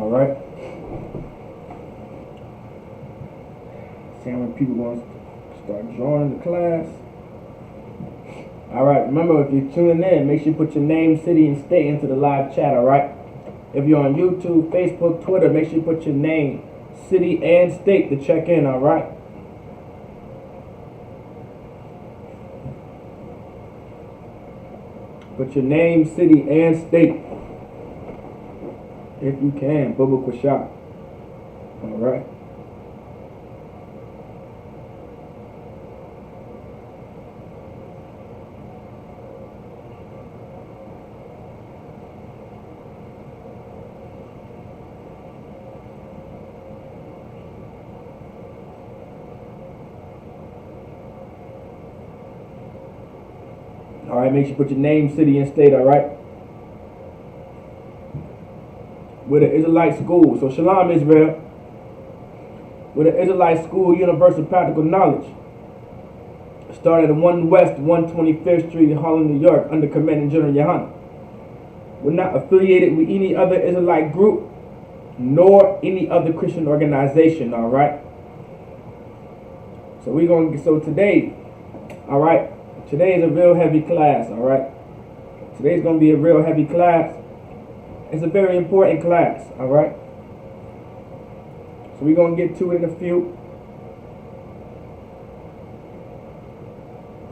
All right. Seeing when people want to start joining the class. All right. Remember, if you're tuning in, make sure you put your name, city, and state into the live chat. All right. If you're on YouTube, Facebook, Twitter, make sure you put your name, city, and state to check in. All right. Put your name, city, and state, if you can. Bubba Kwashak. All right. All right, make sure you put your name, city, and state, all right? With an Israelite school. So Shalom, Israel. With an Israelite school, universal practical knowledge. Started at 1 West, 125th Street in Harlem, New York, under Commanding General Yohanan. We're not affiliated with any other Israelite group, nor any other Christian organization, all right? So today, all right? Today is a real heavy class, all right? Today's going to be a real heavy class. It's a very important class, all right? So we're going to get to it in a few.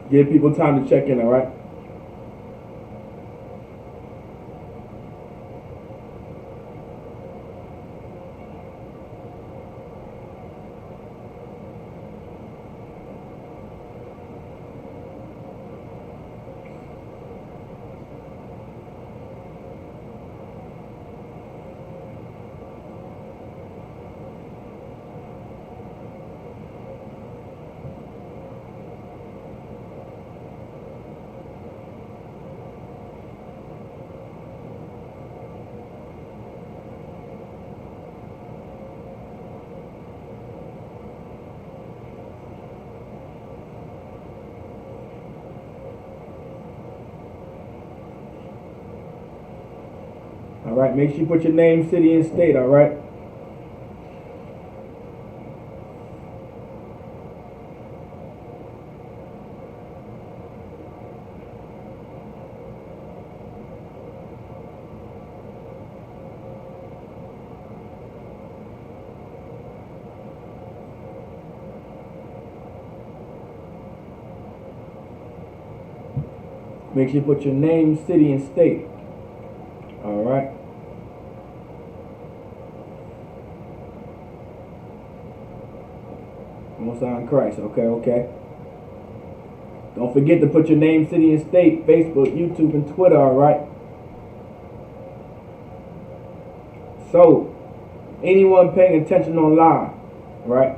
Give people time to check in, all right? All right, make sure you put your name, city, and state, all right? Make sure you put your name, city, and state. All right. Most High in Christ. Okay. Don't forget to put your name, city, and state, Facebook, YouTube, and Twitter, all right? So, anyone paying attention online, right?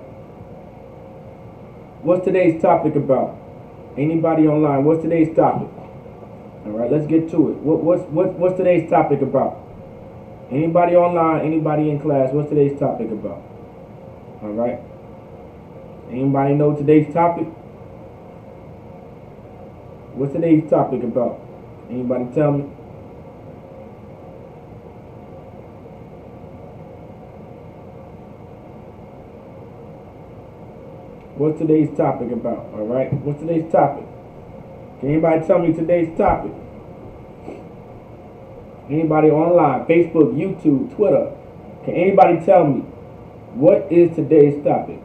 What's today's topic about? Anybody online, what's today's topic? All right, let's get to it. What's today's topic about? Anybody online, anybody in class, what's today's topic about? All right. Anybody know today's topic? What's today's topic about? Anybody tell me? What's today's topic about? All right. What's today's topic? Can anybody tell me today's topic? Anybody online, Facebook, YouTube, Twitter? Can anybody tell me what is today's topic?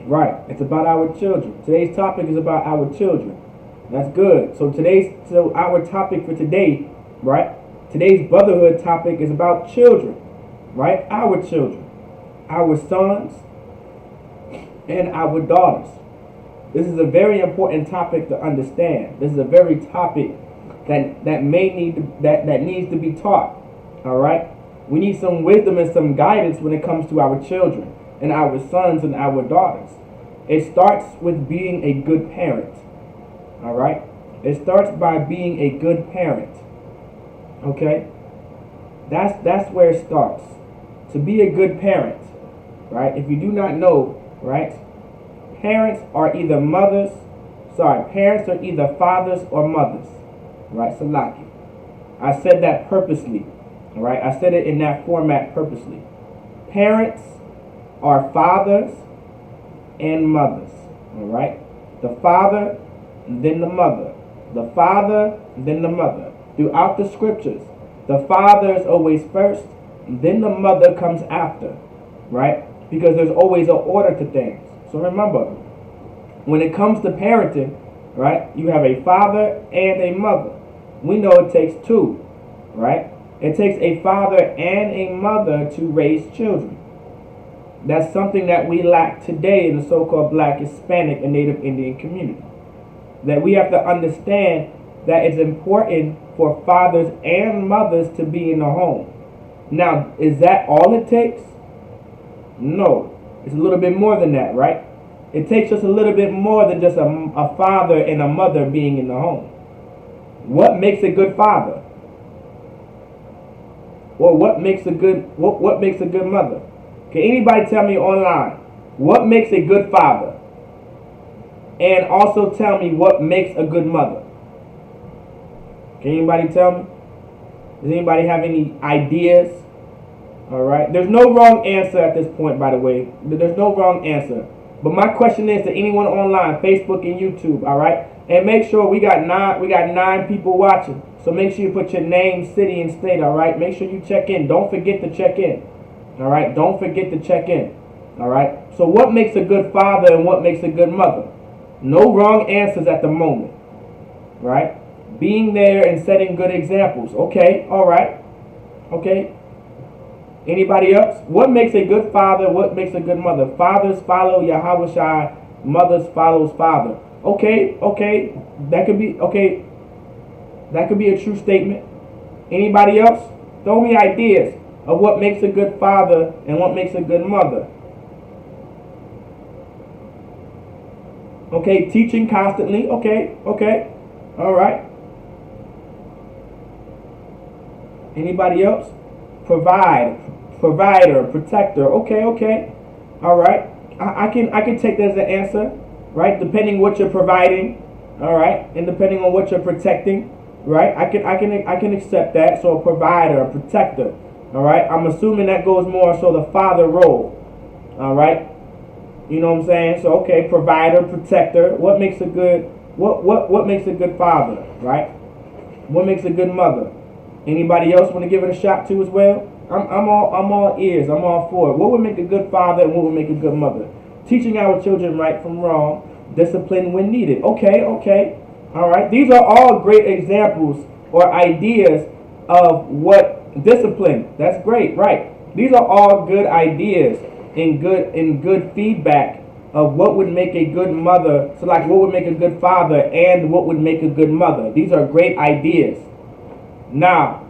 Right, it's about our children. Today's topic is about our children. That's good. So our topic for today, right? Today's Brotherhood topic is about children, right? Our children, our sons, and our daughters. This is a very important topic to understand. This is a very topic that needs to be taught. All right, we need some wisdom and some guidance when it comes to our children and our sons and our daughters. It starts with being a good parent. All right? It starts by being a good parent. Okay? That's where it starts. To be a good parent, right? If you do not know, right? Parents are either parents are either fathers or mothers. Right? Salaki. I said that purposely. All right? I said it in that format purposely. Parents are fathers and mothers. All right? The father, then the mother. The father, then the mother. Throughout the scriptures, the father is always first, then the mother comes after, right? Because there's always an order to things. So remember, when it comes to parenting, right, you have a father and a mother. We know it takes two, right? It takes a father and a mother to raise children. That's something that we lack today in the so-called Black, Hispanic, and Native Indian community. That we have to understand that it's important for fathers and mothers to be in the home. Now, is that all it takes? No. It's a little bit more than that, right? It takes us a little bit more than just a father and a mother being in the home. What makes a good father? Or what makes a good mother? Can anybody tell me online what makes a good father? And also tell me what makes a good mother. Can anybody tell me? Does anybody have any ideas? All right. There's no wrong answer at this point, by the way. There's no wrong answer. But my question is to anyone online, Facebook and YouTube, all right? And make sure we got nine people watching. So make sure you put your name, city, and state, all right? Make sure you check in. Don't forget to check in. All right? Don't forget to check in. All right? So what makes a good father and what makes a good mother? No wrong answers at the moment. Right? Being there and setting good examples. Okay, all right. Okay. Anybody else? What makes a good father? What makes a good mother? Fathers follow Yahweh Shai. Mothers follows father. Okay. That could be a true statement. Anybody else? Throw me ideas of what makes a good father and what makes a good mother. Okay, teaching constantly. Okay. All right. Anybody else? Provider, protector. Okay. All right. I can take that as an answer, right? Depending what you're providing, all right, and depending on what you're protecting, right? I can accept that. So a provider, a protector, all right. I'm assuming that goes more so the father role, all right. You know what I'm saying? So okay, provider, protector. What makes a good father, right? What makes a good mother? Anybody else want to give it a shot too as well? I'm all ears. I'm all for it. What would make a good father and what would make a good mother? Teaching our children right from wrong, discipline when needed. Okay. All right. These are all great examples or ideas of what discipline. That's great, right? These are all good ideas and good feedback of what would make a good mother. So like what would make a good father and what would make a good mother. These are great ideas. Now,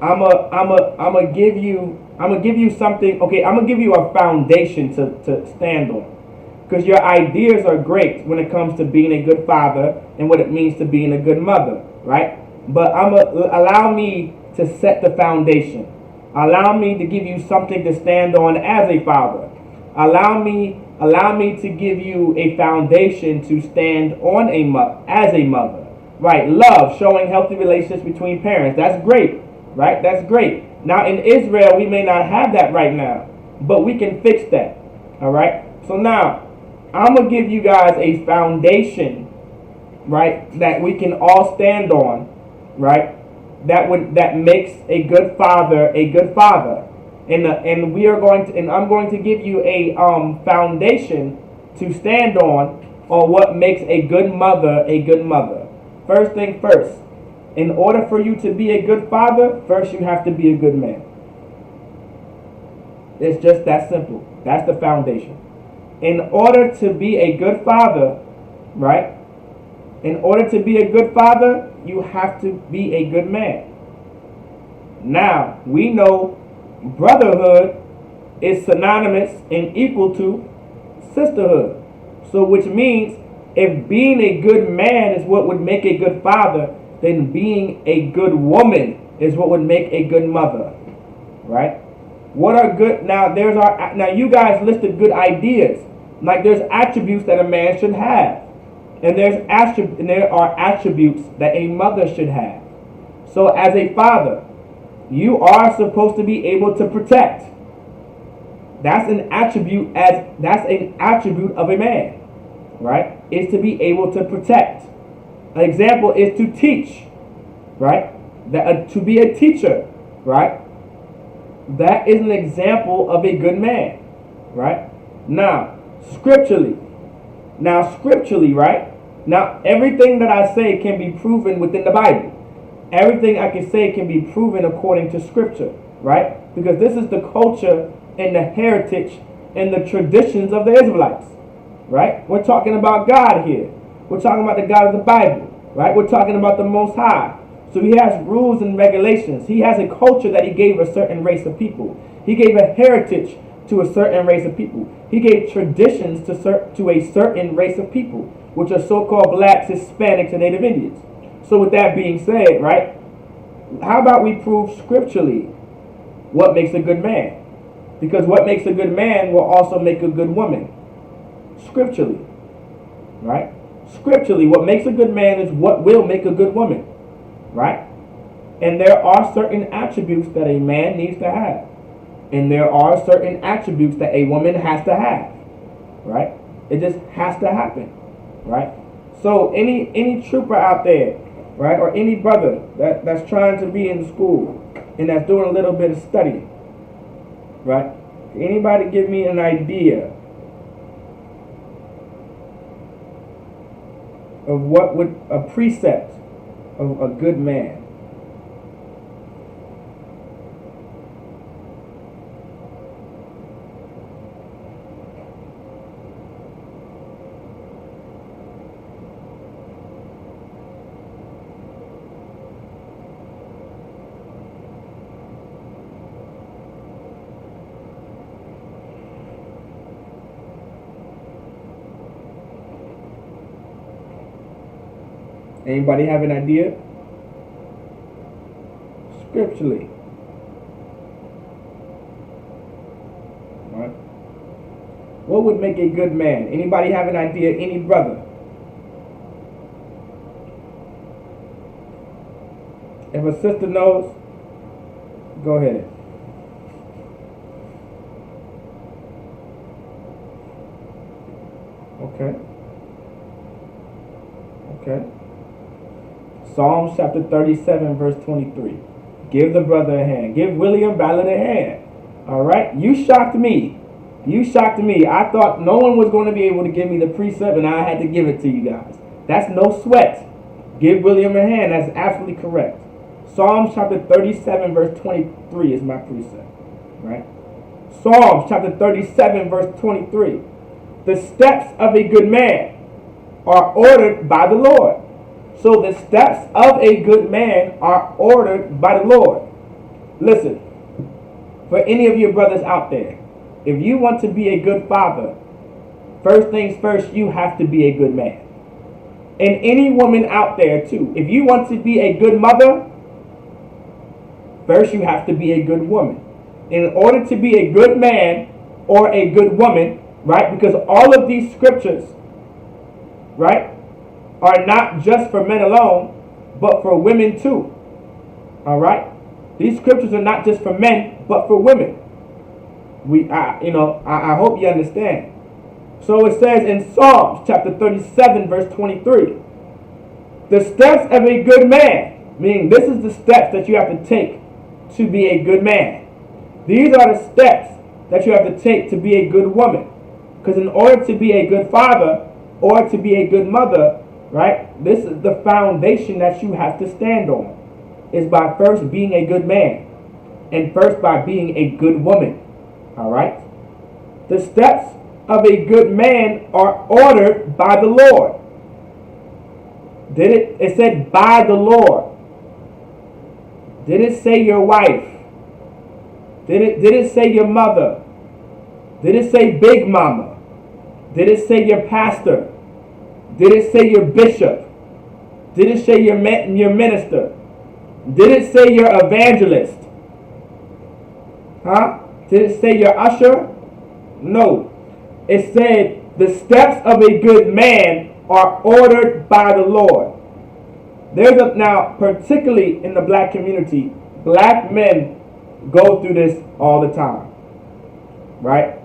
I'm gonna give you something. Okay, I'm gonna give you a foundation to stand on, because your ideas are great when it comes to being a good father and what it means to being a good mother, right? But allow me to set the foundation. Allow me to give you something to stand on as a father. Allow me to give you a foundation to stand on as a mother. Right, love, showing healthy relationships between parents. That's great, right? That's great. Now in Israel, we may not have that right now, but we can fix that. All right. So now I'm gonna give you guys a foundation, right, that we can all stand on, right? That makes a good father a good father, and I'm going to give you a foundation to stand on what makes a good mother a good mother. First thing first, in order for you to be a good father, first you have to be a good man. It's just that simple. That's the foundation. In order to be a good father, right? In order to be a good father, you have to be a good man. Now, we know brotherhood is synonymous and equal to sisterhood. So which means if being a good man is what would make a good father, then being a good woman is what would make a good mother. Right? What are good? Now now you guys listed good ideas. Like there's attributes that a man should have. And there are attributes that a mother should have. So as a father, you are supposed to be able to protect. That's an attribute of a man, right? Is to be able to protect. An example is to teach, right? To be a teacher, right? That is an example of a good man, right? Now, scripturally, right? Now, everything that I say can be proven within the Bible. Everything I can say can be proven according to scripture, right? Because this is the culture and the heritage and the traditions of the Israelites, right? We're talking about God here. We're talking about the God of the Bible, right? We're talking about the Most High. So he has rules and regulations. He has a culture that he gave a certain race of people. He gave a heritage to a certain race of people. He gave traditions to a certain race of people, which are so-called blacks, Hispanics, and Native Indians. So with that being said, right, how about we prove scripturally what makes a good man? Because what makes a good man will also make a good woman. Scripturally, right? Scripturally, what makes a good man is what will make a good woman, right? And there are certain attributes that a man needs to have. And there are certain attributes that a woman has to have, right? It just has to happen, right? So any trooper out there, right, or any brother that's trying to be in school and that's doing a little bit of studying, right? Anybody give me an idea of what would a precept of a good man? Anybody have an idea? Scripturally. Right? What would make a good man? Anybody have an idea? Any brother? If a sister knows, go ahead. Okay. Okay. Psalms chapter 37, verse 23. Give the brother a hand. Give William Ballard a hand. All right? You shocked me. You shocked me. I thought no one was going to be able to give me the precept, and I had to give it to you guys. That's no sweat. Give William a hand. That's absolutely correct. Psalms chapter 37, verse 23 is my precept. Right? Psalms chapter 37, verse 23. The steps of a good man are ordered by the Lord. So the steps of a good man are ordered by the Lord. Listen, for any of your brothers out there, if you want to be a good father, first things first, you have to be a good man. And any woman out there too, if you want to be a good mother, first you have to be a good woman. In order to be a good man or a good woman, right, because all of these scriptures, right, are not just for men alone, but for women too. All right? These scriptures are not just for men, but for women. I hope you understand. So it says in Psalms chapter 37, verse 23, the steps of a good man, meaning this is the steps that you have to take to be a good man. These are the steps that you have to take to be a good woman. Because in order to be a good father or to be a good mother, right, this is the foundation that you have to stand on, is by first being a good man and first by being a good woman. All right? The steps of a good man are ordered by the Lord. It said by the Lord. Did it say your wife? Did it say your mother? Did it say big mama? Did it say your pastor? Did it say your bishop? Did it say your minister? Did it say your evangelist? Huh? Did it say your usher? No. It said the steps of a good man are ordered by the Lord. Now, particularly in the black community, black men go through this all the time. Right?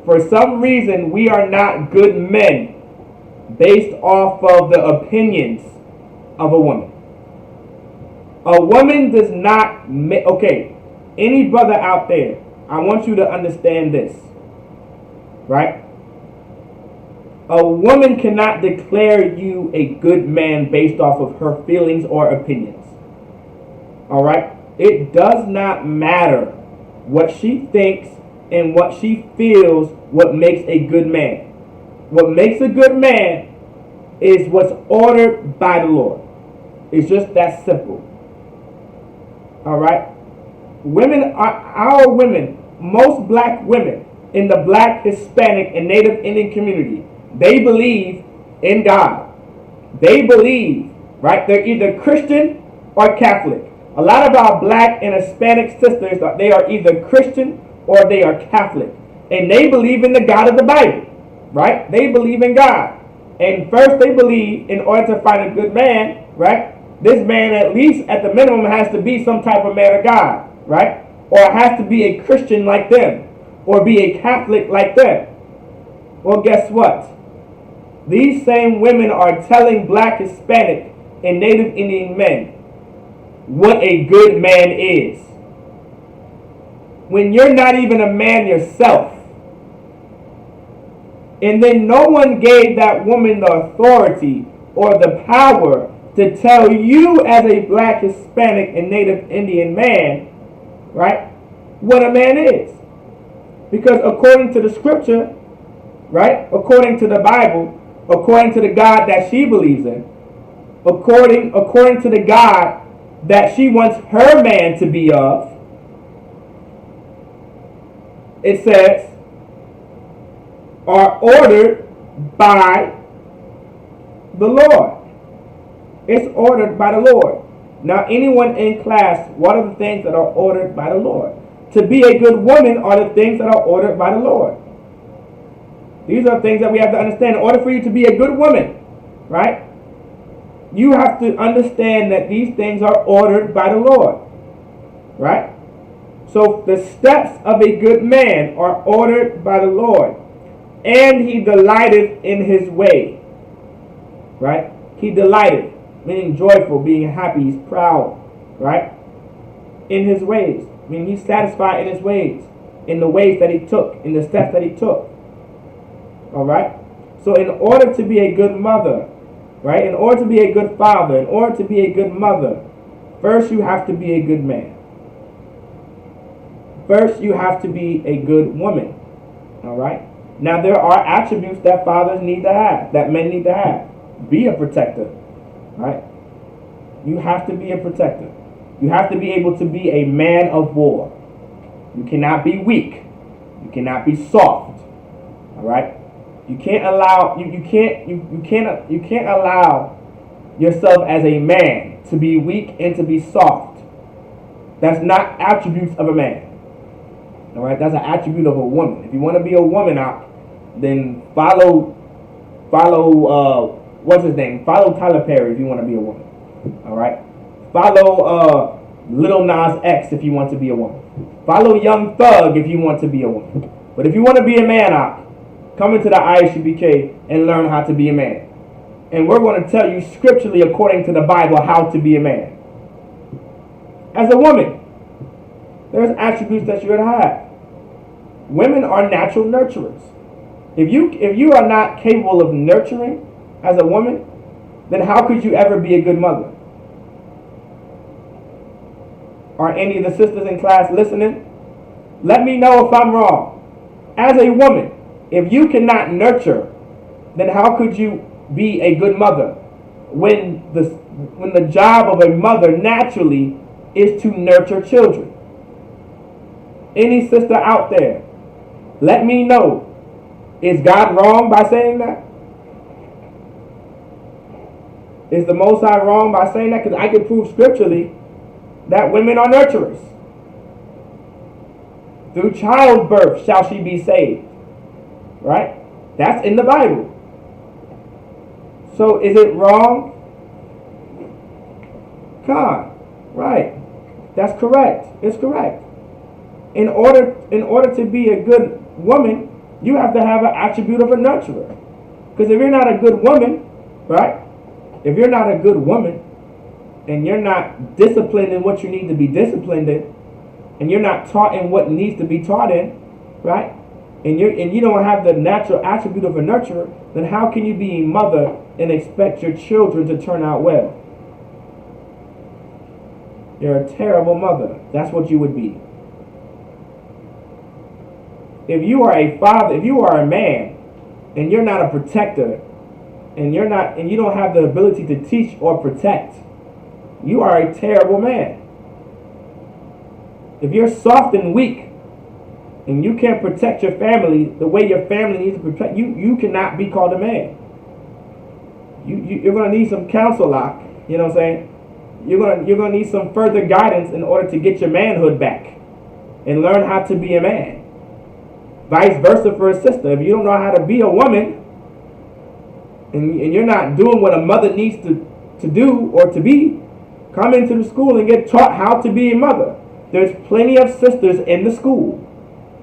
For some reason, we are not good men based off of the opinions of a woman. A woman does not okay, any brother out there, I want you to understand this. Right? A woman cannot declare you a good man based off of her feelings or opinions. Alright? It does not matter what she thinks and what she feels what makes a good man. What makes a good man is what's ordered by the Lord. It's just that simple. Alright? Our women, most black women in the black, Hispanic, and Native Indian community, they believe in God. They believe, right? They're either Christian or Catholic. A lot of our black and Hispanic sisters, they are either Christian or they are Catholic. And they believe in the God of the Bible, right? They believe in God. And first they believe in order to find a good man, right? This man, at least at the minimum, has to be some type of man of God, right? Or has to be a Christian like them, or be a Catholic like them. Well, guess what? These same women are telling black, Hispanic, and Native Indian men what a good man is. When you're not even a man yourself. And then no one gave that woman the authority or the power to tell you as a black, Hispanic, and Native Indian man, right, what a man is. Because according to the scripture, right, according to the Bible, according to the God that she believes in, according to the God that she wants her man to be of, it says, are ordered by the Lord. It's ordered by the Lord. Now, anyone in class, what are the things that are ordered by the Lord? To be a good woman are the things that are ordered by the Lord. These are things that we have to understand. In order for you to be a good woman, right, you have to understand that these things are ordered by the Lord. Right? So the steps of a good man are ordered by the Lord. And he delighteth in his way. Right? He delighteth, meaning joyful, being happy, he's proud. Right? In his ways. Meaning he's satisfied in his ways. In the ways that he took. In the steps that he took. Alright? So in order to be a good mother, right? In order to be a good father, in order to be a good mother, first you have to be a good man. First you have to be a good woman. Alright? Now there are attributes that fathers need to have, that men need to have. Be a protector. Right? You have to be a protector. You have to be able to be a man of war. You cannot be weak. You cannot be soft. Alright? You can't allow you can't allow yourself as a man to be weak and to be soft. That's not attributes of a man. Alright, that's an attribute of a woman. If you want to be a woman out, then follow what's his name? Follow Tyler Perry if you want to be a woman. Alright? Follow Lil Nas X if you want to be a woman. Follow Young Thug if you want to be a woman. But if you want to be a man out, come into the Isupk and learn how to be a man. And we're going to tell you scripturally, according to the Bible, how to be a man. As a woman, there's attributes that you're going to have. Women are natural nurturers. If you are not capable of nurturing as a woman, then how could you ever be a good mother? Are any of the sisters in class listening? Let me know if I'm wrong. As a woman, if you cannot nurture, then how could you be a good mother? When the job of a mother naturally is to nurture children. Any sister out there, let me know Is God wrong by saying that? Is the Most High wrong by saying that? Because I can prove scripturally that women are nurturers. Through childbirth shall she be saved. Right? That's in the Bible. So is it wrong? God. Right. That's correct. It's correct. In order to be a good woman, you have to have an attribute of a nurturer. Because if you're not a good woman, right? If you're not a good woman, and you're not disciplined in what you need to be disciplined in, and you're not taught in what needs to be taught in, right? And you don't have the natural attribute of a nurturer, then how can you be a mother and expect your children to turn out well? You're a terrible mother. That's what you would be. If you are a father, if you are a man, and you're not a protector, and you don't have the ability to teach or protect, you are a terrible man. If you're soft and weak, and you can't protect your family the way your family needs to protect you, you cannot be called a man. You're going to need some counsel, Lock. You know what I'm saying? You're going to need some further guidance in order to get your manhood back and learn how to be a man. Vice versa for a sister. If you don't know how to be a woman, and you're not doing what a mother needs to do or to be, come into the school and get taught how to be a mother. There's plenty of sisters in the school,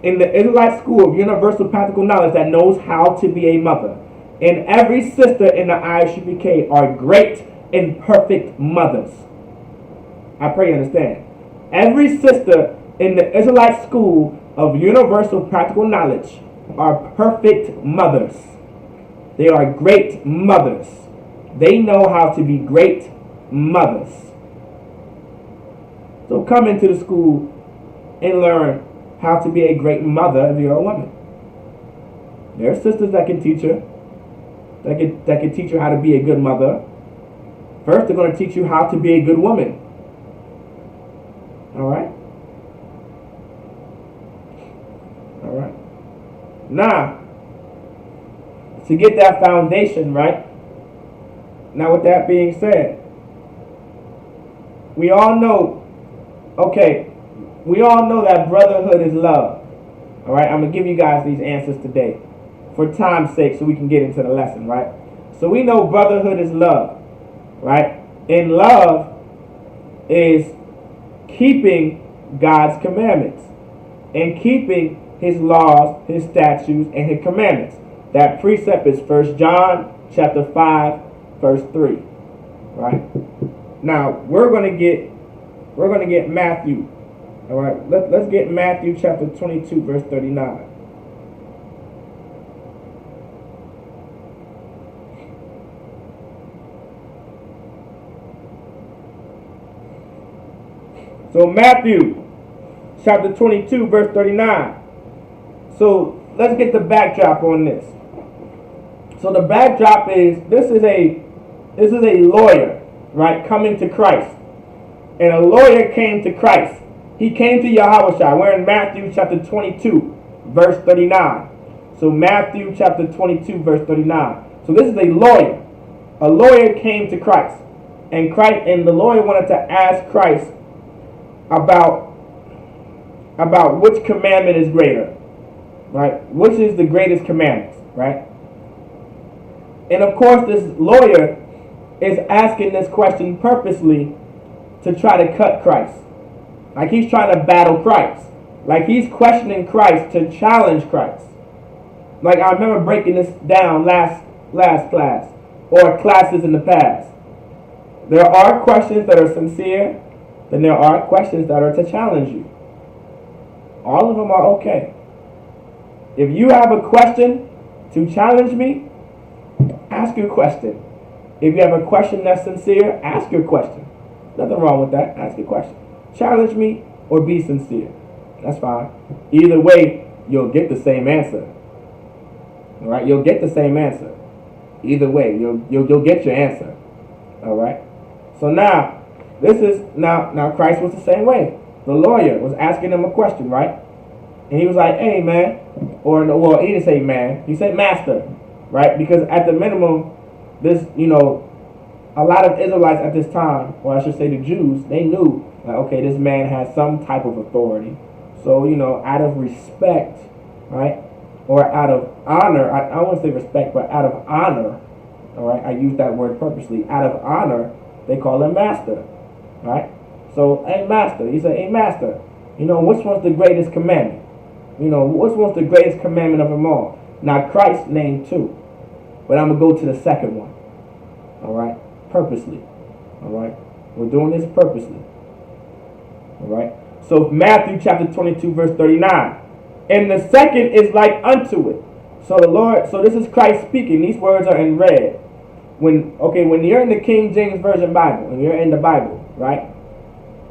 in the Israelite school of universal practical knowledge, that knows how to be a mother. And every sister in the Isupk are great and perfect mothers. I pray you understand. Every sister in the Israelite school of universal practical knowledge are perfect mothers. They are great mothers. They know how to be great mothers. So come into the school and learn how to be a great mother if you're a woman. There are sisters that can teach her, that can teach you how to be a good mother. First, they're going to teach you how to be a good woman. All right? All right. Now, to get that foundation, right? Now, with that being said, we all know that brotherhood is love. All right? I'm going to give you guys these answers today for time's sake so we can get into the lesson, right? So we know brotherhood is love, right? And love is keeping God's commandments and keeping his laws, his statutes, and his commandments. That precept is 1 John chapter 5, verse 3. Right? Now we're gonna get Matthew. All right, let's get Matthew chapter 22, verse 39. So Matthew chapter 22, verse 39. So let's get the backdrop on this. So the backdrop is this is a lawyer, right, coming to Christ. And a lawyer came to Christ. He came to Yahushua. We're in Matthew chapter 22, verse 39. So Matthew chapter 22, verse 39. So this is a lawyer. A lawyer came to Christ. And the lawyer wanted to ask Christ about which commandment is greater, right? Which is the greatest commandment, right? And of course, this lawyer is asking this question purposely to try to cut Christ. Like he's trying to battle Christ. Like he's questioning Christ to challenge Christ. Like I remember breaking this down last class or classes in the past. There are questions that are sincere, then there are questions that are to challenge you. All of them are okay. If you have a question to challenge me, ask your question. If you have a question that's sincere, ask your question. Nothing wrong with that. Ask your question. Challenge me or be sincere. That's fine. Either way, you'll get the same answer. All right? You'll get the same answer. Either way, you'll get your answer. All right? So now, now Christ was the same way. The lawyer was asking him a question, right? And he was like, hey, man, or no, well, he didn't say man, he said master, right? Because at the minimum, this, a lot of Israelites at this time, or I should say the Jews, they knew, like, okay, this man has some type of authority. So, out of respect, right, or out of honor, I won't say respect, but out of honor, all right, I use that word purposely, out of honor, they call him master, right? So, hey, master, he said, hey, master, which one's the greatest commandment? Which one's the greatest commandment of them all? Now, Christ named two, but I'm going to go to the second one, all right, purposely, all right? We're doing this purposely, all right? So, Matthew chapter 22, verse 39, and the second is like unto it. So this is Christ speaking. These words are in red. When you're in the King James Version Bible, and you're in the Bible, right?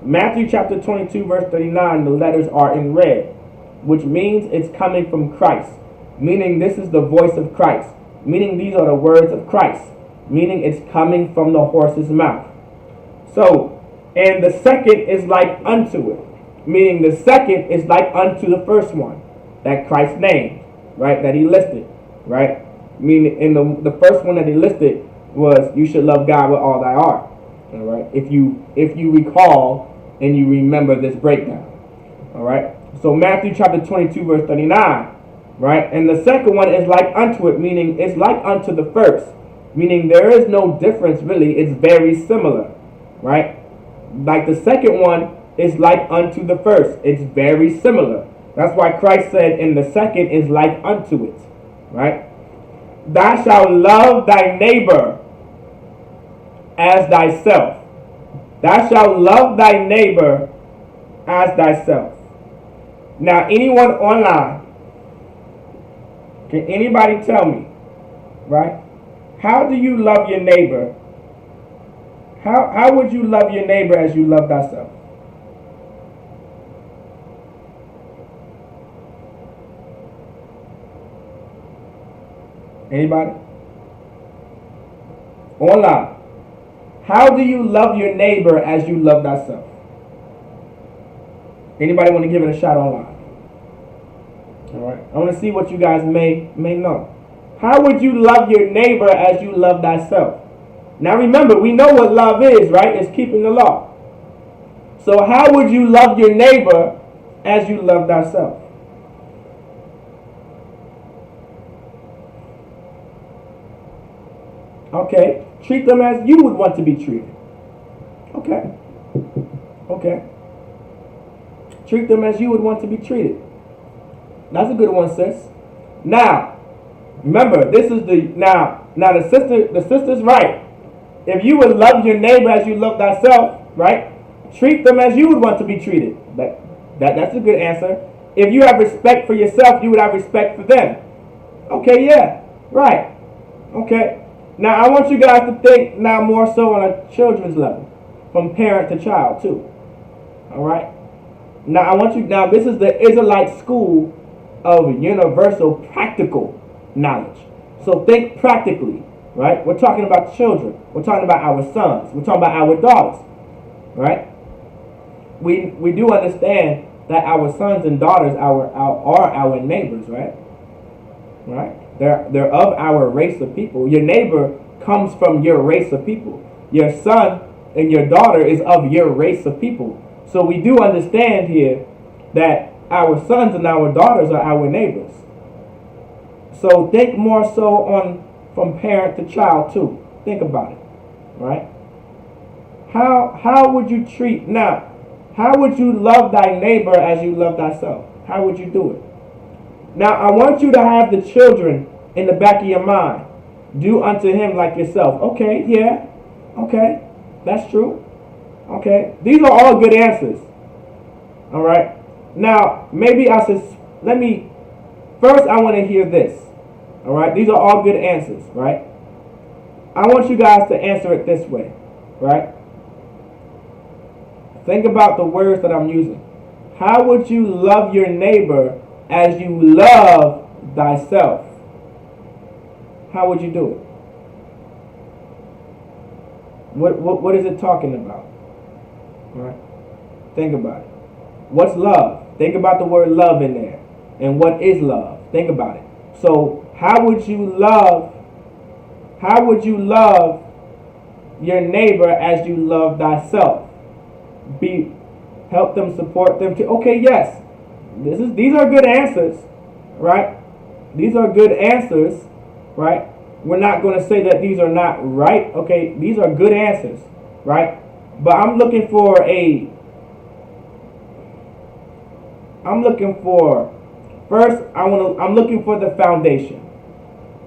Matthew chapter 22, verse 39, the letters are in red, which means it's coming from Christ, meaning this is the voice of Christ, meaning these are the words of Christ, meaning it's coming from the horse's mouth. So, and the second is like unto it, meaning the second is like unto the first one that Christ named, right, that he listed, right? Meaning in the first one that he listed was, you should love God with all thy heart, all right? If you recall and you remember this breakdown, all right? So Matthew chapter 22, verse 39, right? And the second one is like unto it, meaning it's like unto the first, meaning there is no difference really. It's very similar, right? Like the second one is like unto the first. It's very similar. That's why Christ said, in the second is like unto it, right? Thou shalt love thy neighbor as thyself. Thou shalt love thy neighbor as thyself. Now, anyone online, can anybody tell me, right? How do you love your neighbor? How would you love your neighbor as you love thyself? Anybody? Online. How do you love your neighbor as you love thyself? Anybody want to give it a shot online? All right. I want to see what you guys may know. How would you love your neighbor as you love thyself? Now remember, we know what love is, right? It's keeping the law. So how would you love your neighbor as you love thyself? Okay. Treat them as you would want to be treated. Okay. Okay. Treat them as you would want to be treated. That's a good one, sis. Now, remember, this is now the sister's right. If you would love your neighbor as you love thyself, right? Treat them as you would want to be treated. That's a good answer. If you have respect for yourself, you would have respect for them. Okay, yeah. Right. Okay. Now, I want you guys to think now more so on a children's level, from parent to child, too. All right? Now, this is the Israelite school of universal practical knowledge. So think practically, right? We're talking about children. We're talking about our sons. We're talking about our daughters, right? We do understand that our sons and daughters are our neighbors, right? Right? They're of our race of people. Your neighbor comes from your race of people. Your son and your daughter is of your race of people. So we do understand here that our sons and our daughters are our neighbors. So think more so from parent to child too. Think about it, right? How would you treat now? How would you love thy neighbor as you love thyself? How would you do it? Now, I want you to have the children in the back of your mind. Do unto him like yourself. Okay, yeah. Okay, that's true. Okay, these are all good answers. All right. Now, maybe I should, first I want to hear this. All right, these are all good answers, right? I want you guys to answer it this way, right? Think about the words that I'm using. How would you love your neighbor as you love thyself? How would you do it? What is it talking about? All right? Think about it. What's love? Think about the word love in there. And what is love? Think about it. So how would you love your neighbor as you love thyself? Help them, support them. Okay, yes. These are good answers, right? These are good answers, right? We're not going to say that these are not right. Okay, these are good answers, right? But I'm looking for the foundation.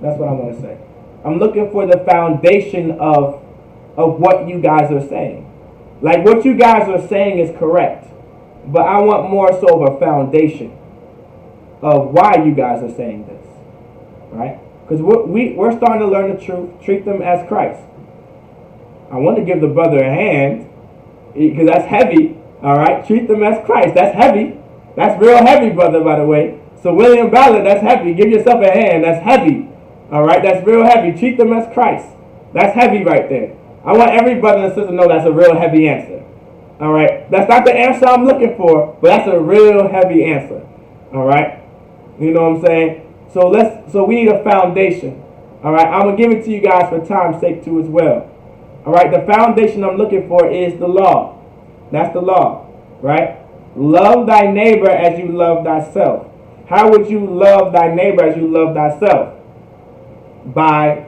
That's what I want to say. I'm looking for the foundation of what you guys are saying. Like, what you guys are saying is correct, but I want more so of a foundation of why you guys are saying this, right? Because we're starting to learn the truth. Treat them as Christ. I want to give the brother a hand because that's heavy. All right, treat them as Christ. That's heavy. That's real heavy, brother. By the way, so William Ballard, that's heavy. Give yourself a hand. That's heavy. All right, that's real heavy. Treat them as Christ. That's heavy right there. I want every brother and sister to know that's a real heavy answer. All right, that's not the answer I'm looking for, but that's a real heavy answer. All right, you know what I'm saying? So we need a foundation. All right, I'm gonna give it to you guys for time's sake too as well. All right, the foundation I'm looking for is the law. That's the law, right? Love thy neighbor as you love thyself. How would you love thy neighbor as you love thyself? By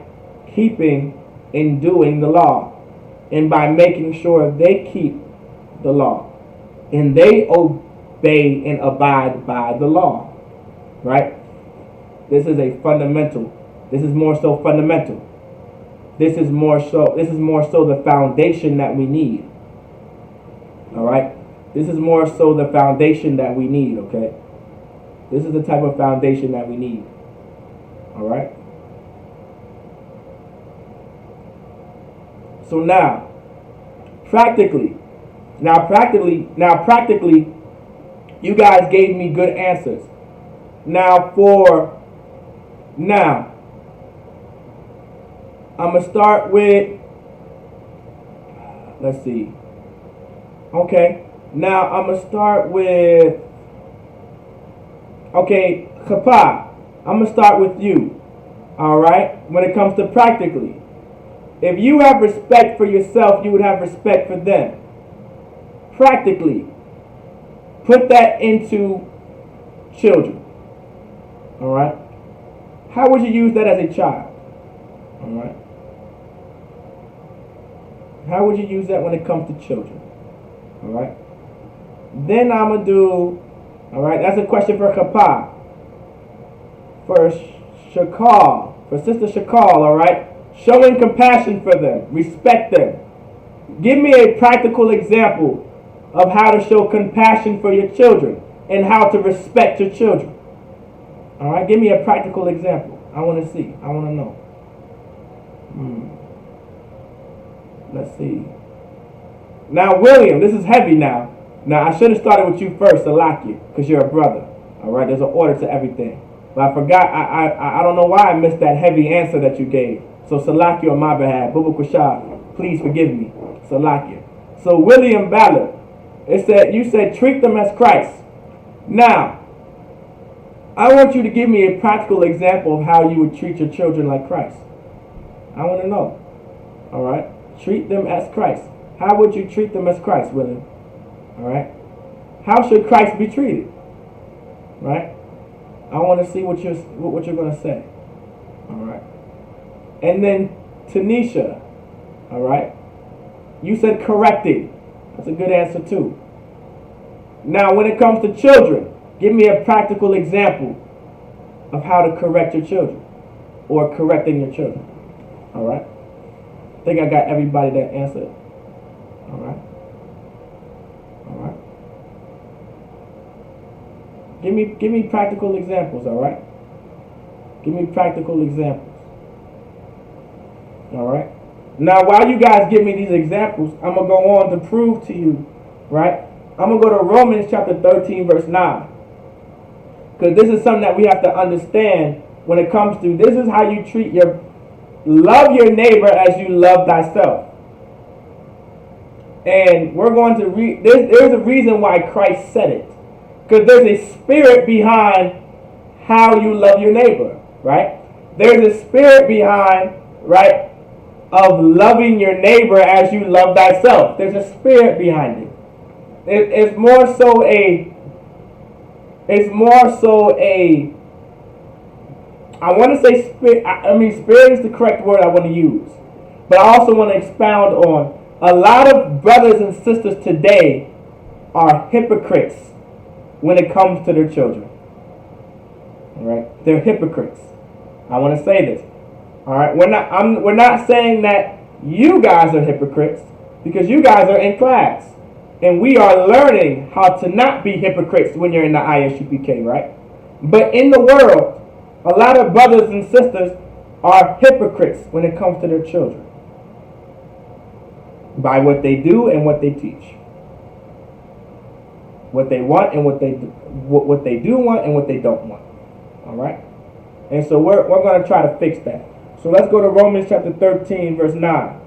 keeping and doing the law, and by making sure they keep the law and they obey and abide by the law, right? This is a fundamental. This is more so fundamental. This is more so the foundation that we need. All right? This is more so the foundation that we need, okay? This is the type of foundation that we need. All right? So now, practically, you guys gave me good answers. Now, I'm going to start with, let's see. Okay, now I'm going to start with, okay, Kapa, I'm going to start with you, all right, when it comes to practically. If you have respect for yourself, you would have respect for them. Practically, put that into children, all right? How would you use that as a child, all right? How would you use that when it comes to children? All right. Then I'm going to do, all right, that's a question for Kapa. For Shakal, for Sister Shakal, all right. Showing compassion for them, respect them. Give me a practical example of how to show compassion for your children and how to respect your children. All right, give me a practical example. I want to see. I want to know. Let's see. Now, William, this is heavy now. Now, I should have started with you first, Salakia, because you're a brother. All right, there's an order to everything. But I forgot, I don't know why I missed that heavy answer that you gave. So, Salakia on my behalf. Bubba Kushab, please forgive me. Salakia. So, William Ballard, you said treat them as Christ. Now, I want you to give me a practical example of how you would treat your children like Christ. I want to know. All right. Treat them as Christ. How would you treat them as Christ, William? All right. How should Christ be treated? Right. I want to see what you're going to say. All right. And then Tanisha. All right. You said correcting. That's a good answer too. Now, when it comes to children, give me a practical example of how to correct your children or correcting your children. All right. I think I got everybody that answered. All right. All right. Give me practical examples. All right. Give me practical examples. All right. Now, while you guys give me these examples, I'm gonna go on to prove to you. Right. I'm gonna go to Romans chapter 13, verse 9, because this is something that we have to understand when it comes to. This is how you treat love your neighbor as you love thyself. And we're going to read, there's a reason why Christ said it. Because there's a spirit behind how you love your neighbor, right? There's a spirit behind, right, of loving your neighbor as you love thyself. There's a spirit behind it. It's more so a, I want to say spirit, spirit is the correct word I want to use. But I also want to expound on a lot of brothers and sisters today are hypocrites when it comes to their children. All right? They're hypocrites. I want to say this. All right? We're not saying that you guys are hypocrites, because you guys are in class. And we are learning how to not be hypocrites when you're in the ISUPK, right? But in the world, a lot of brothers and sisters are hypocrites when it comes to their children, by what they do and what they teach, what they want and what they do, what they do want and what they don't want. All right, and so we're going to try to fix that. So let's go to Romans chapter 13, verse 9.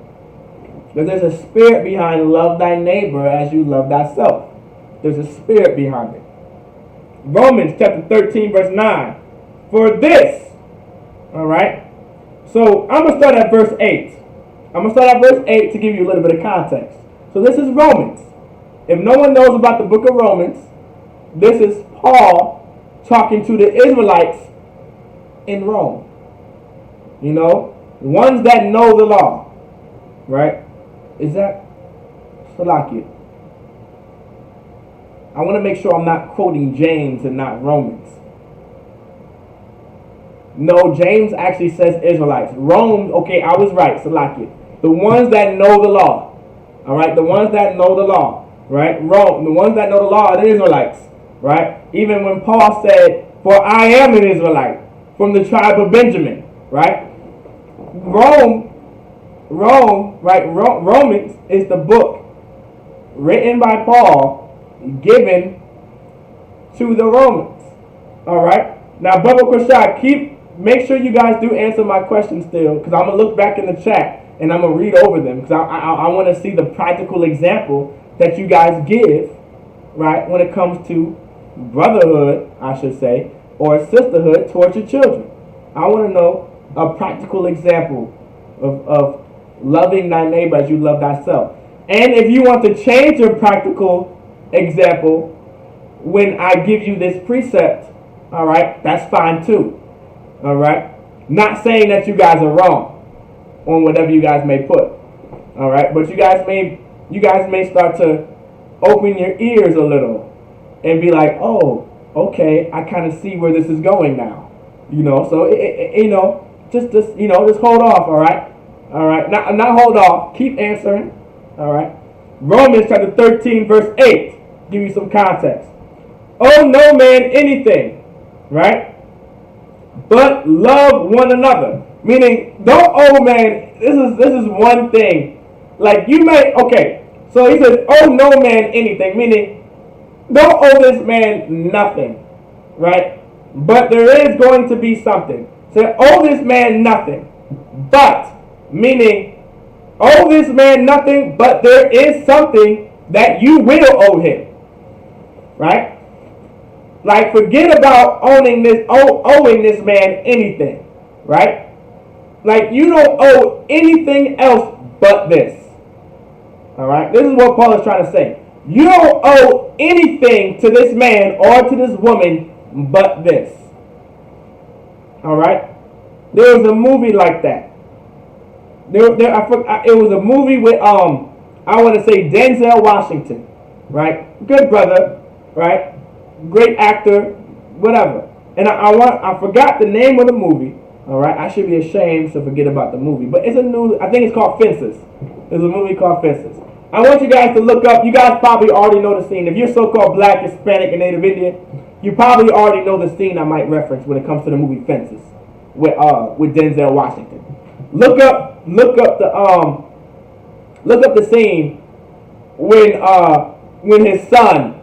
Because there's a spirit behind love thy neighbor as you love thyself. There's a spirit behind it. Romans chapter 13, verse 9. For this, all right. So I'm going to start at verse 8. I'm going to start at verse 8 to give you a little bit of context. So this is Romans. If no one knows about the book of Romans, this is Paul talking to the Israelites in Rome. You know, ones that know the law, right? Is that Salakia? I want to make sure I'm not quoting James and not Romans. No, James actually says Israelites. Rome, okay, I was right, Salakia. The ones that know the law. All right, the ones that know the law, right? Rome, the ones that know the law are the Israelites, right? Even when Paul said, for I am an Israelite from the tribe of Benjamin, right? Romans is the book written by Paul, given to the Romans. All right. Now, Brother Krishad, make sure you guys do answer my questions still, because I'm gonna look back in the chat and I'm gonna read over them, because I want to see the practical example that you guys give, right, when it comes to brotherhood, I should say, or sisterhood towards your children. I want to know a practical example of loving thy neighbor as you love thyself. And if you want to change your practical example when I give you this precept, all right, that's fine too. All right, not saying that you guys are wrong on whatever you guys may put. All right, but you guys may start to open your ears a little and be like, oh, okay, I kind of see where this is going now. You know, so just hold off. All right, not hold off. Keep answering. All right. Romans chapter 13, verse 8. Give you some context. Owe no man anything, right? But love one another. Meaning, don't owe man. This is one thing. Like you may, okay. So he says, owe no man anything. Meaning, don't owe this man nothing, right? But there is going to be something. So owe this man nothing. But, meaning, owe this man nothing, but there is something that you will owe him. Right? Like, forget about owing this man anything. Right? Like, you don't owe anything else but this. Alright? This is what Paul is trying to say. You don't owe anything to this man or to this woman but this. Alright? There was a movie like that. It was a movie with I want to say Denzel Washington, right? Good brother, right? Great actor, whatever. And I forgot the name of the movie. All right, I should be ashamed to forget about the movie, but I think it's called Fences. There's a movie called Fences. I want you guys to look up. You guys probably already know the scene. If you're so-called Black, Hispanic, and Native Indian, you probably already know the scene I might reference when it comes to the movie Fences with Denzel Washington. Look up the scene when his son,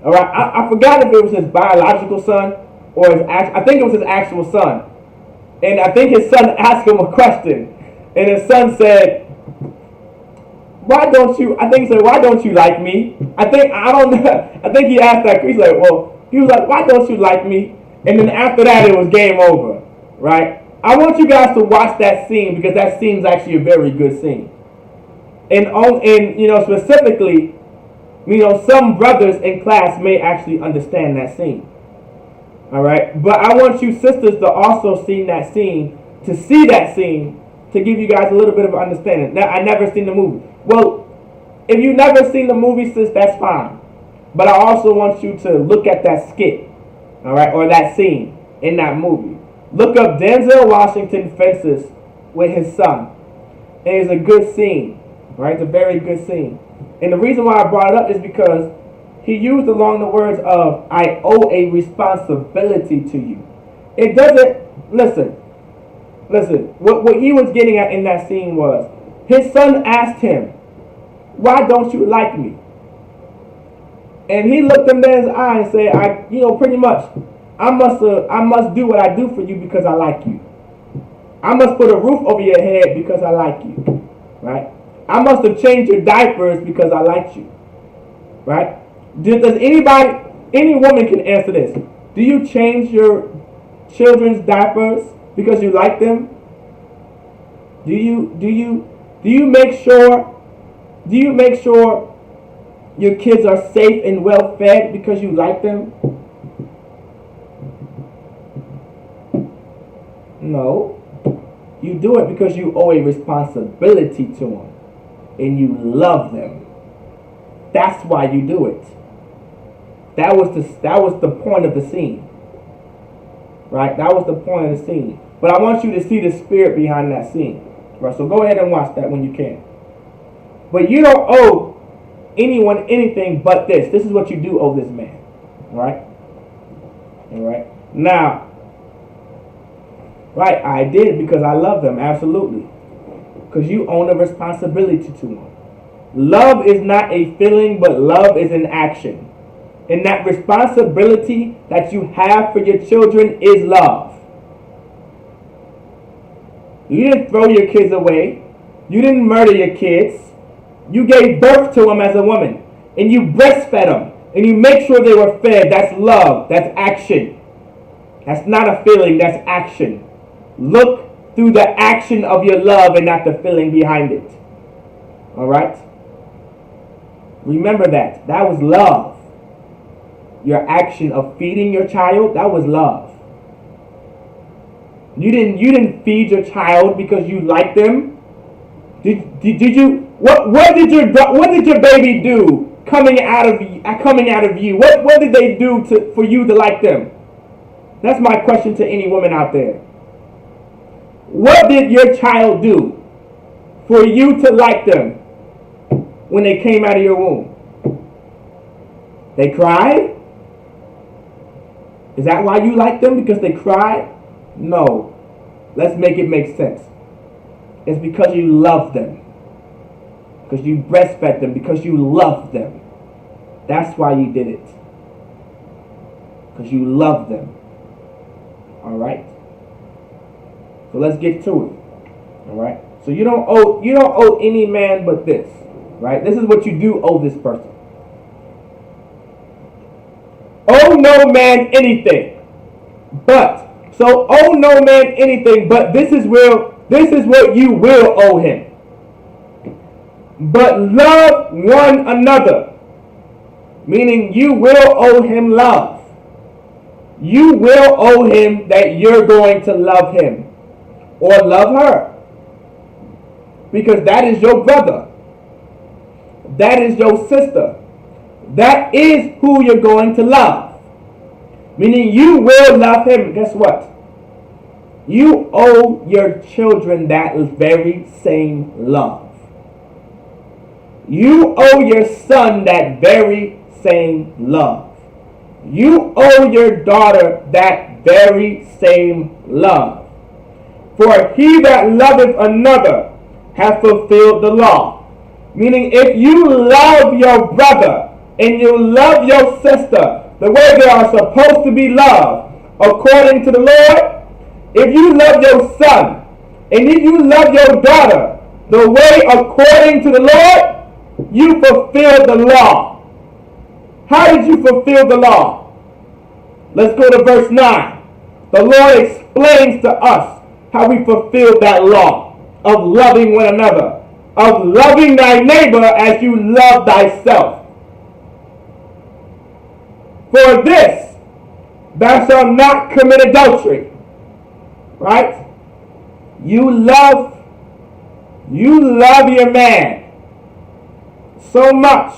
all right, I forgot if it was his biological son or I think it was his actual son, and I think his son asked him a question, and his son said, why don't you like me? I think he asked that. He was like, why don't you like me? And then after that, it was game over, right? I want you guys to watch that scene because that scene is actually a very good scene. And specifically, some brothers in class may actually understand that scene. All right, but I want you sisters to also see that scene, to give you guys a little bit of understanding. Now, I never seen the movie. Well, if you've never seen the movie, sis, that's fine. But I also want you to look at that skit, all right, or that scene in that movie. Look up Denzel Washington fences with his son. And it's a good scene, right? It's a very good scene. And the reason why I brought it up is because he used along the words of, I owe a responsibility to you. It doesn't, listen, what he was getting at in that scene was, his son asked him, why don't you like me? And he looked him in his eye and said, pretty much, I must do what I do for you because I like you. I must put a roof over your head because I like you, right? I must have changed your diapers because I like you, right? Does any woman can answer this? Do you change your children's diapers because you like them? Do you make sure your kids are safe and well fed because you like them? No. You do it because you owe a responsibility to them and you love them. That's why you do it. That was the point of the scene. Right? That was the point of the scene. But I want you to see the spirit behind that scene. Right? So go ahead and watch that when you can. But you don't owe anyone anything but this. This is what you do owe this man. Alright? Alright? Now, right, I did because I love them, absolutely. Because you own a responsibility to them. Love is not a feeling, but love is an action. And that responsibility that you have for your children is love. You didn't throw your kids away. You didn't murder your kids. You gave birth to them as a woman. And you breastfed them. And you make sure they were fed. That's love. That's action. That's not a feeling. That's action. Look through the action of your love and not the feeling behind it. Alright? Remember that. That was love. Your action of feeding your child, that was love. You didn't feed your child because you liked them. Did you? What did your baby do coming out of you? What did they do for you to like them? That's my question to any woman out there. What did your child do for you to like them when they came out of your womb? They cried? Is that why you like them? Because they cried? No. Let's make it make sense. It's because you love them. Because you breastfed them. Because you love them. That's why you did it. Because you love them. Alright? So let's get to it. Alright? So you don't owe any man but this. Right? This is what you do owe this person. Owe no man anything. Owe no man anything, but this is what you will owe him. But love one another. Meaning you will owe him love. You will owe him that you're going to love him. Or love her. Because that is your brother. That is your sister. That is who you're going to love. Meaning you will love him. Guess what? You owe your children that very same love. You owe your son that very same love. You owe your daughter that very same love. For he that loveth another hath fulfilled the law. Meaning if you love your brother and you love your sister the way they are supposed to be loved according to the Lord, if you love your son and if you love your daughter the way according to the Lord, you fulfill the law. How did you fulfill the law? Let's go to verse 9. the Lord explains to us how we fulfill that law of loving one another, of loving thy neighbor as you love thyself. For this, thou shalt not commit adultery. Right? You love your man so much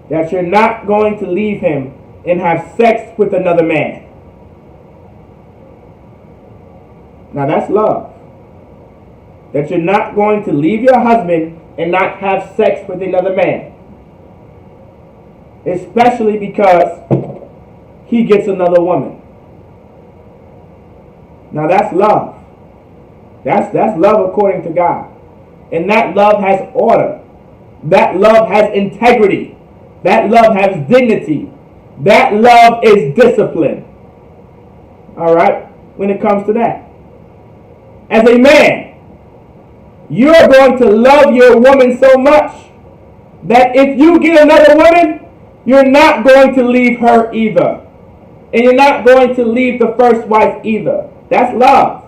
that you're not going to leave him and have sex with another man. Now that's love. That you're not going to leave your husband and not have sex with another man. Especially because he gets another woman. Now that's love. That's love according to God. And that love has order. That love has integrity. That love has dignity. That love is discipline. Alright? When it comes to that. As a man, you're going to love your woman so much that if you get another woman, you're not going to leave her either. And you're not going to leave the first wife either. That's love.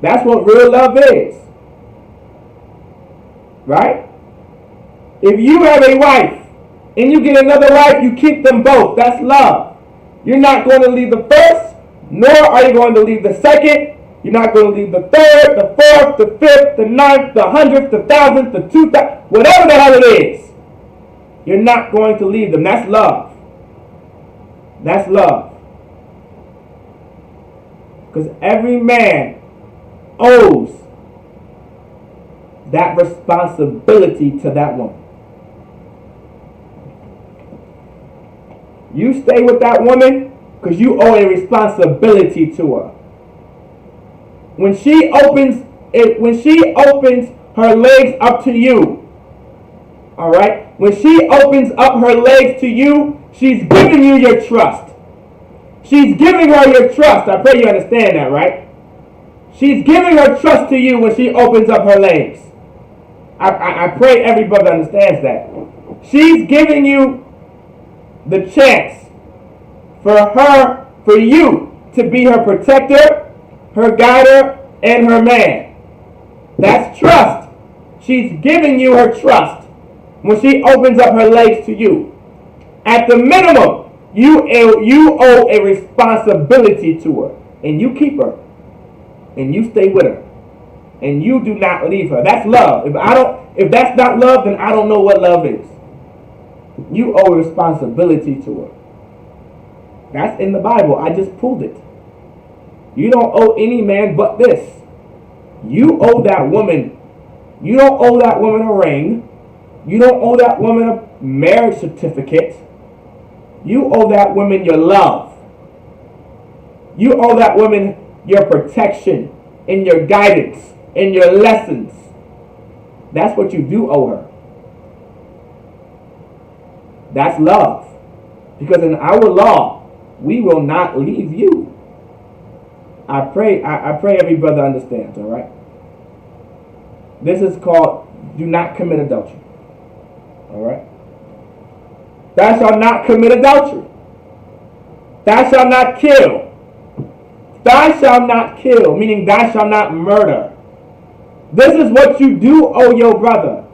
That's what real love is. Right? If you have a wife and you get another wife, you keep them both. That's love. You're not going to leave the first, nor are you going to leave the second. You're not going to leave the third, the fourth, the fifth, the ninth, the 100th, the 1000th, the 2000th, whatever the hell it is. You're not going to leave them. That's love. That's love. Because every man owes that responsibility to that woman. You stay with that woman because you owe a responsibility to her. When she opens her legs up to you, all right? When she opens up her legs to you, she's giving you your trust. She's giving her your trust. I pray you understand that, right? She's giving her trust to you when she opens up her legs. I pray every brother understands that. She's giving you the chance for you to be her protector, her guider, and her man. That's trust. She's giving you her trust when she opens up her legs to you. At the minimum, you owe a responsibility to her, and you keep her, and you stay with her, and you do not leave her. That's love. If that's not love, then I don't know what love is. You owe a responsibility to her. That's in the Bible. I just pulled it. You don't owe any man but this. You owe that woman. You don't owe that woman a ring. You don't owe that woman a marriage certificate. You owe that woman your love. You owe that woman your protection and your guidance and your lessons. That's what you do owe her. That's love. Because in our law, we will not leave you. I pray every brother understands, all right? This is called do not commit adultery. All right? Thou shalt not commit adultery. Thou shalt not kill. Thou shalt not kill, meaning thou shalt not murder. This is what you do owe your brother.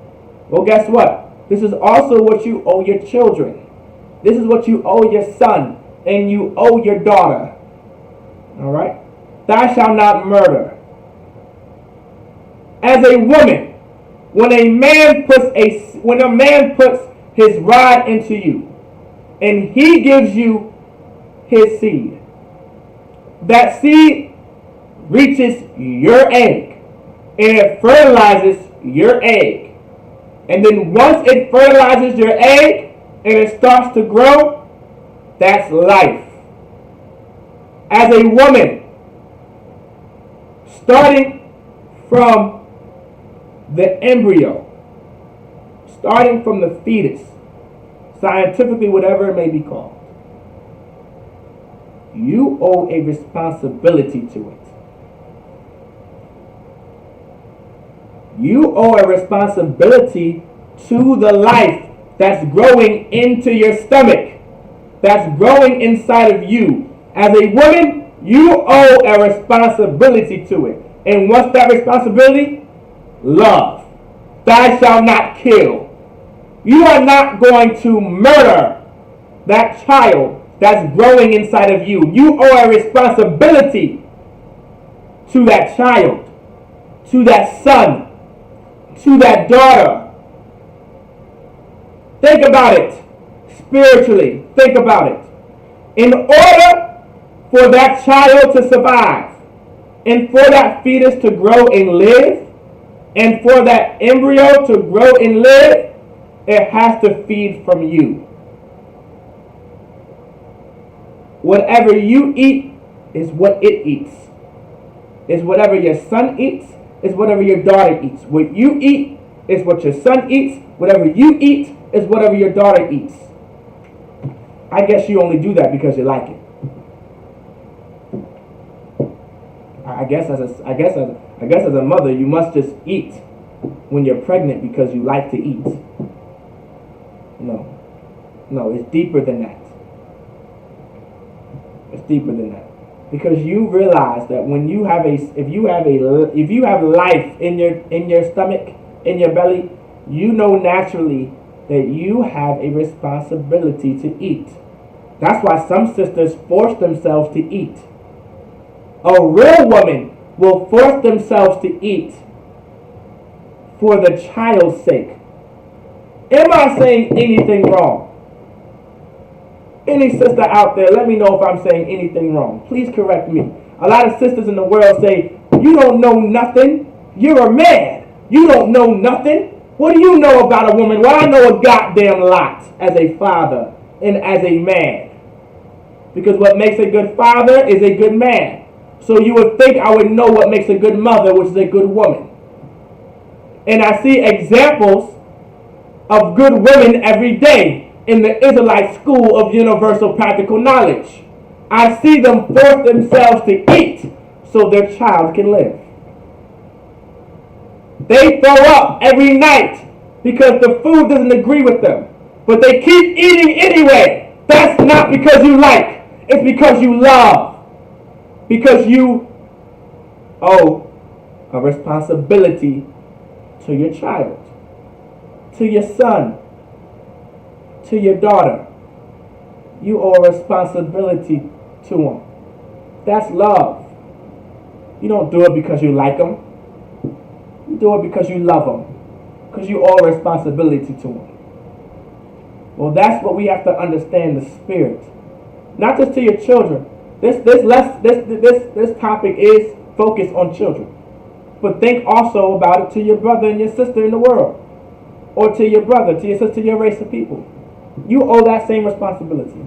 Well, guess what? This is also what you owe your children. This is what you owe your son and you owe your daughter. All right? Thou shalt not murder. As a woman, when a man puts his rod into you, and he gives you his seed, that seed reaches your egg, and it fertilizes your egg. And then once it fertilizes your egg, and it starts to grow, that's life. As a woman, starting from the embryo, starting from the fetus, scientifically, whatever it may be called, you owe a responsibility to it. You owe a responsibility to the life that's growing into your stomach, that's growing inside of you, As a woman, you owe a responsibility to it. And what's that responsibility? Love. Thou shalt not kill. You are not going to murder that child that's growing inside of you. You owe a responsibility to that child, to that son, to that daughter. Think about it spiritually. Think about it. In order for that child to survive, and for that fetus to grow and live, and for that embryo to grow and live, it has to feed from you. Whatever you eat is what it eats. It's whatever your son eats, is whatever your daughter eats. What you eat is what your son eats. Whatever you eat is whatever your daughter eats. I guess you only do that because you like it. I guess as a mother, you must just eat when you're pregnant because you like to eat. No, it's deeper than that. It's deeper than that. Because you realize that when you have if you have life in your stomach, in your belly, you know naturally that you have a responsibility to eat. That's why some sisters force themselves to eat. A real woman will force themselves to eat for the child's sake. Am I saying anything wrong? Any sister out there, let me know if I'm saying anything wrong. Please correct me. A lot of sisters in the world say, you don't know nothing. You're a man. You don't know nothing. What do you know about a woman? Well, I know a goddamn lot as a father and as a man. Because what makes a good father is a good man. So you would think I would know what makes a good mother, which is a good woman. And I see examples of good women every day in the Israelite school of universal practical knowledge. I see them force themselves to eat so their child can live. They throw up every night because the food doesn't agree with them. But they keep eating anyway. That's not because you like. It's because you love. Because you owe a responsibility to your child, to your son, to your daughter. You owe a responsibility to them. That's love. You don't do it because you like them. You do it because you love them. Because you owe a responsibility to them. Well, that's what we have to understand, the spirit. Not just to your children. This topic is focused on children. But think also about it to your brother and your sister in the world. Or to your brother, to your sister, your race of people. You owe that same responsibility.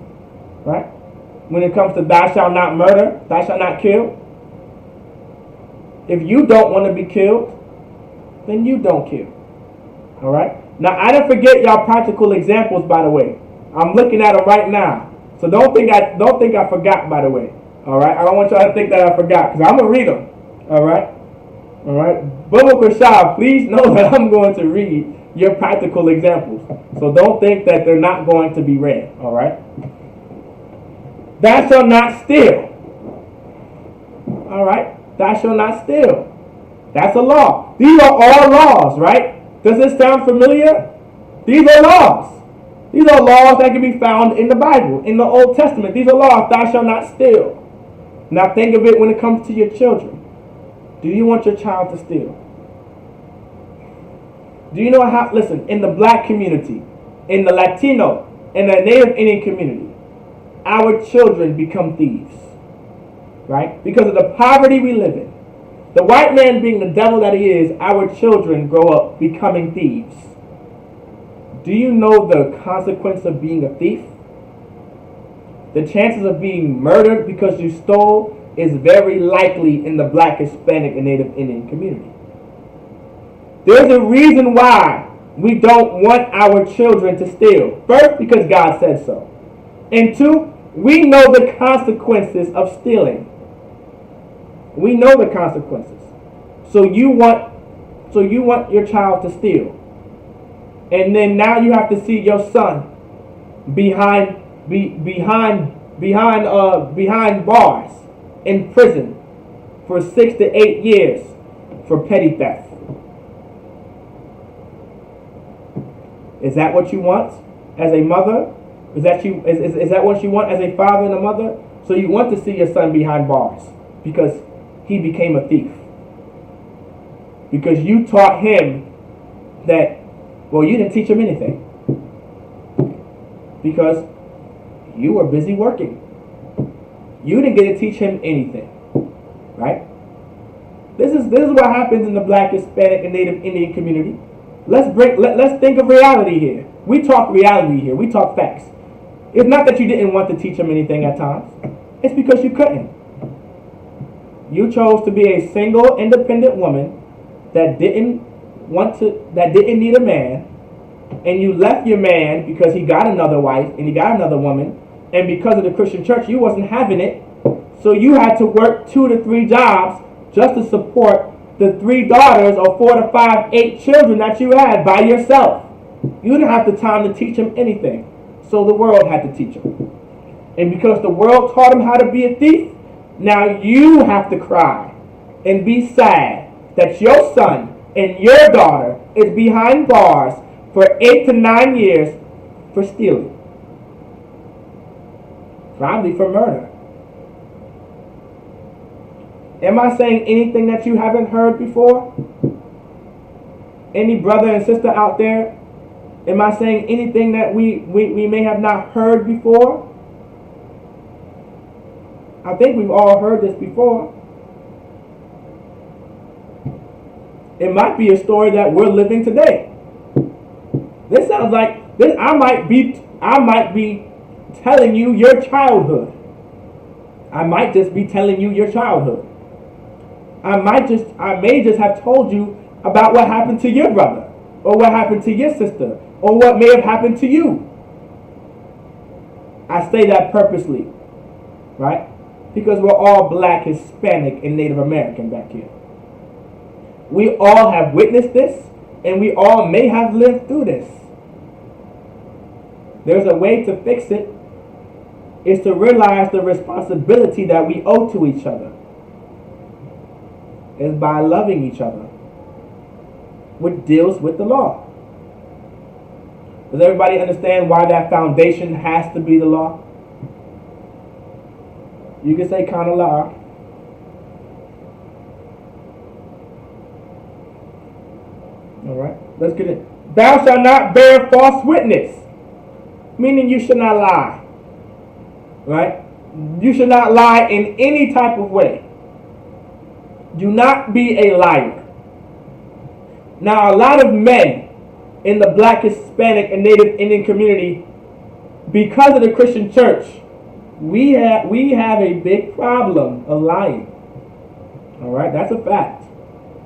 Right? When it comes to thou shalt not murder, thou shalt not kill. If you don't want to be killed, then you don't kill. Alright? Now, I didn't forget y'all practical examples, by the way. I'm looking at them right now. So don't think I forgot, by the way. Alright? I don't want y'all to think that I forgot, because I'm going to read them. Alright? Alright? Biblical Shah, please know that I'm going to read your practical examples. So don't think that they're not going to be read. Alright? Thou shalt not steal. Alright? Thou shalt not steal. That's a law. These are all laws, right? Does this sound familiar? These are laws. These are laws that can be found in the Bible, in the Old Testament. These are laws. Thou shalt not steal. Now think of it when it comes to your children. Do you want your child to steal? Do you know how, listen, in the black community, in the Latino, in the Native Indian community, our children become thieves. Right? Because of the poverty we live in. The white man being the devil that he is, our children grow up becoming thieves. Do you know the consequence of being a thief? The chances of being murdered because you stole is very likely in the black, Hispanic, and Native Indian community. There's a reason why we don't want our children to steal. First, because God said so. And two, we know the consequences of stealing. We know the consequences. So you want your child to steal. And then now you have to see your son behind behind bars in prison for 6 to 8 years for petty theft. Is that what you want as a mother? Is that what you want as a father and a mother? So you want to see your son behind bars because he became a thief. Because you taught him that, well, you didn't teach him anything. Because you were busy working. You didn't get to teach him anything. Right? This is what happens in the Black, Hispanic, and Native Indian community. Let's think of reality here. We talk reality here. We talk facts. It's not that you didn't want to teach him anything at times. It's because you couldn't. You chose to be a single, independent woman that didn't need a man, and you left your man because he got another wife and he got another woman, and because of the Christian church, you wasn't having it. So you had to work 2 to 3 jobs just to support the 3 daughters or 4 to 5, 8 children that you had by yourself. You didn't have the time to teach him anything. So the world had to teach him. And because the world taught him how to be a thief, now you have to cry and be sad that your son and your daughter is behind bars for 8 to 9 years for stealing. Probably for murder. Am I saying anything that you haven't heard before? Any brother and sister out there? Am I saying anything that we may have not heard before? I think we've all heard this before. It might be a story that we're living today. This sounds like this. I might be telling you your childhood. I might just be telling you your childhood. I may just have told you about what happened to your brother, or what happened to your sister, or what may have happened to you. I say that purposely, right? Because we're all Black, Hispanic, and Native American back here. We all have witnessed this, and we all may have lived through this. There's a way to fix it. It's to realize the responsibility that we owe to each other. Is by loving each other, which deals with the law. Does everybody understand why that foundation has to be the law? You can say kind of law. All right, let's get it. Thou shalt not bear false witness, meaning you should not lie. Right? You should not lie in any type of way. Do not be a liar. Now, a lot of men in the Black, Hispanic, and Native Indian community, because of the Christian church, we have a big problem of lying. All right, that's a fact.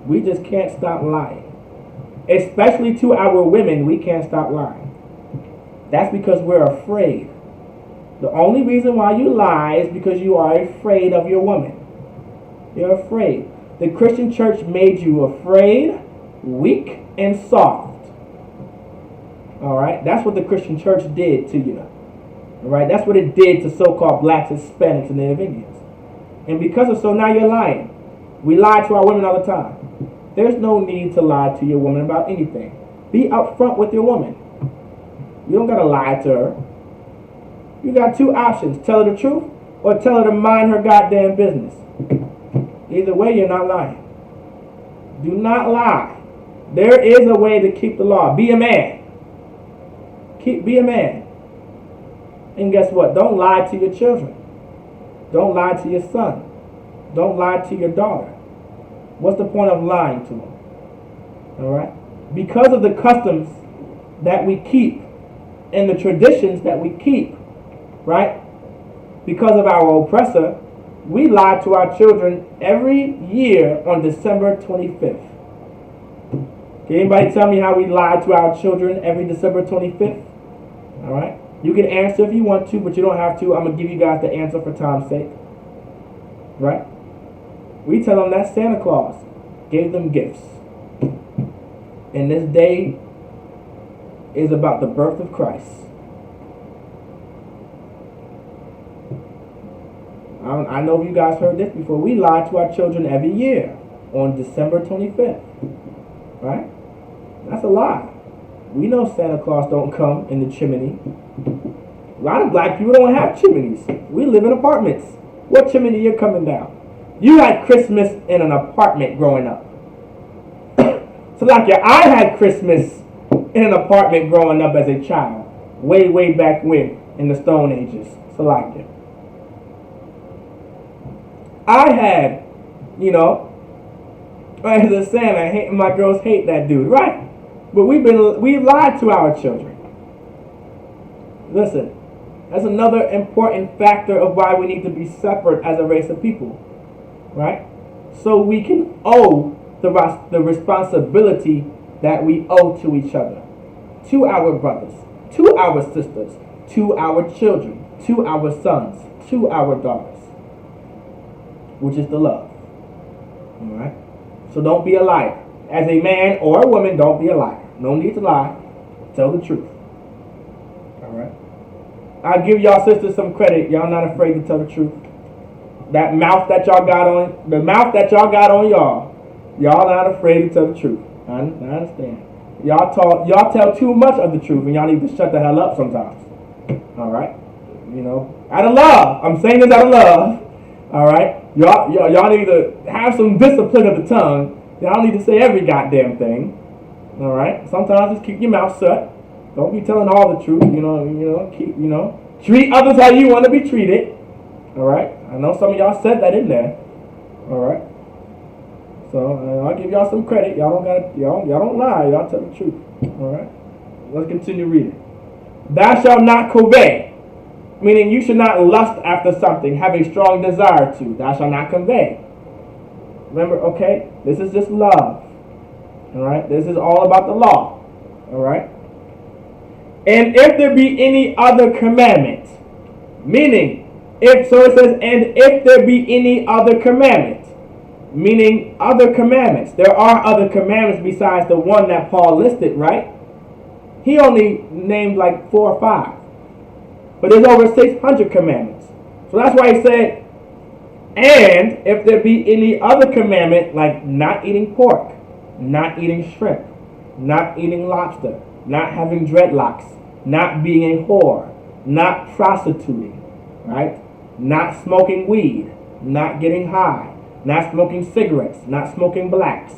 We just can't stop lying. Especially to our women, we can't stop lying. That's because we're afraid. The only reason why you lie is because you are afraid of your woman. You're afraid. The Christian church made you afraid, weak, and soft. All right? That's what the Christian church did to you. All right? That's what it did to so-called Blacks, Hispanics, and Native Indians. And because of so, now you're lying. We lie to our women all the time. There's no need to lie to your woman about anything. Be upfront with your woman. You don't got to lie to her. You got 2 options. Tell her the truth or tell her to mind her goddamn business. Either way, you're not lying. Do not lie. There is a way to keep the law. Be a man. Be a man. And guess what? Don't lie to your children. Don't lie to your son. Don't lie to your daughter. What's the point of lying to them? All right? Because of the customs that we keep and the traditions that we keep, right? Because of our oppressor, we lie to our children every year on December 25th. Can anybody tell me how we lie to our children every December 25th? All right? You can answer if you want to, but you don't have to. I'm going to give you guys the answer for time's sake. Right? We tell them that Santa Claus gave them gifts. And this day is about the birth of Christ. I know you guys heard this before. We lie to our children every year on December 25th. Right? That's a lie. We know Santa Claus don't come in the chimney. A lot of black people don't have chimneys. We live in apartments. What chimney you coming down? You had Christmas in an apartment growing up. So like yeah, I had Christmas in an apartment growing up as a child. Way, way back when, in the Stone Ages. So like yeah. I had, you know, as a Santa, my girls hate that dude, right? But we lied to our children. Listen, that's another important factor of why we need to be separate as a race of people, right? So we can owe the responsibility that we owe to each other, to our brothers, to our sisters, to our children, to our sons, to our daughters, which is the love. All right? So don't be a liar. As a man or a woman, don't be a liar. No need to lie. Tell the truth. All right? I give y'all sisters some credit. Y'all not afraid to tell the truth. That mouth that y'all got on, the mouth that y'all got on y'all not afraid to tell the truth. I understand. Y'all tell too much of the truth, and y'all need to shut the hell up sometimes. All right? You know, out of love. I'm saying this out of love. All right? Y'all need to have some discipline of the tongue. Y'all need to say every goddamn thing. All right? Sometimes just keep your mouth shut. Don't be telling all the truth. Treat others how you want to be treated. All right? I know some of y'all said that in there. All right? So I'll give y'all some credit. Y'all don't lie. Y'all tell the truth. All right? Let's continue reading. Thou shalt not covet. Meaning you should not lust after something, have a strong desire to. Thou shalt not convey. Remember, okay? This is just love. All right? This is all about the law. All right? And if there be any other commandment, meaning, it says, and if there be any other commandment, meaning other commandments. There are other commandments besides the one that Paul listed, right? He only named like 4 or 5. But there's over 600 commandments. So that's why he said, and if there be any other commandment, like not eating pork, not eating shrimp, not eating lobster, not having dreadlocks, not being a whore, not prostituting, right? Not smoking weed, not getting high, not smoking cigarettes, not smoking blacks,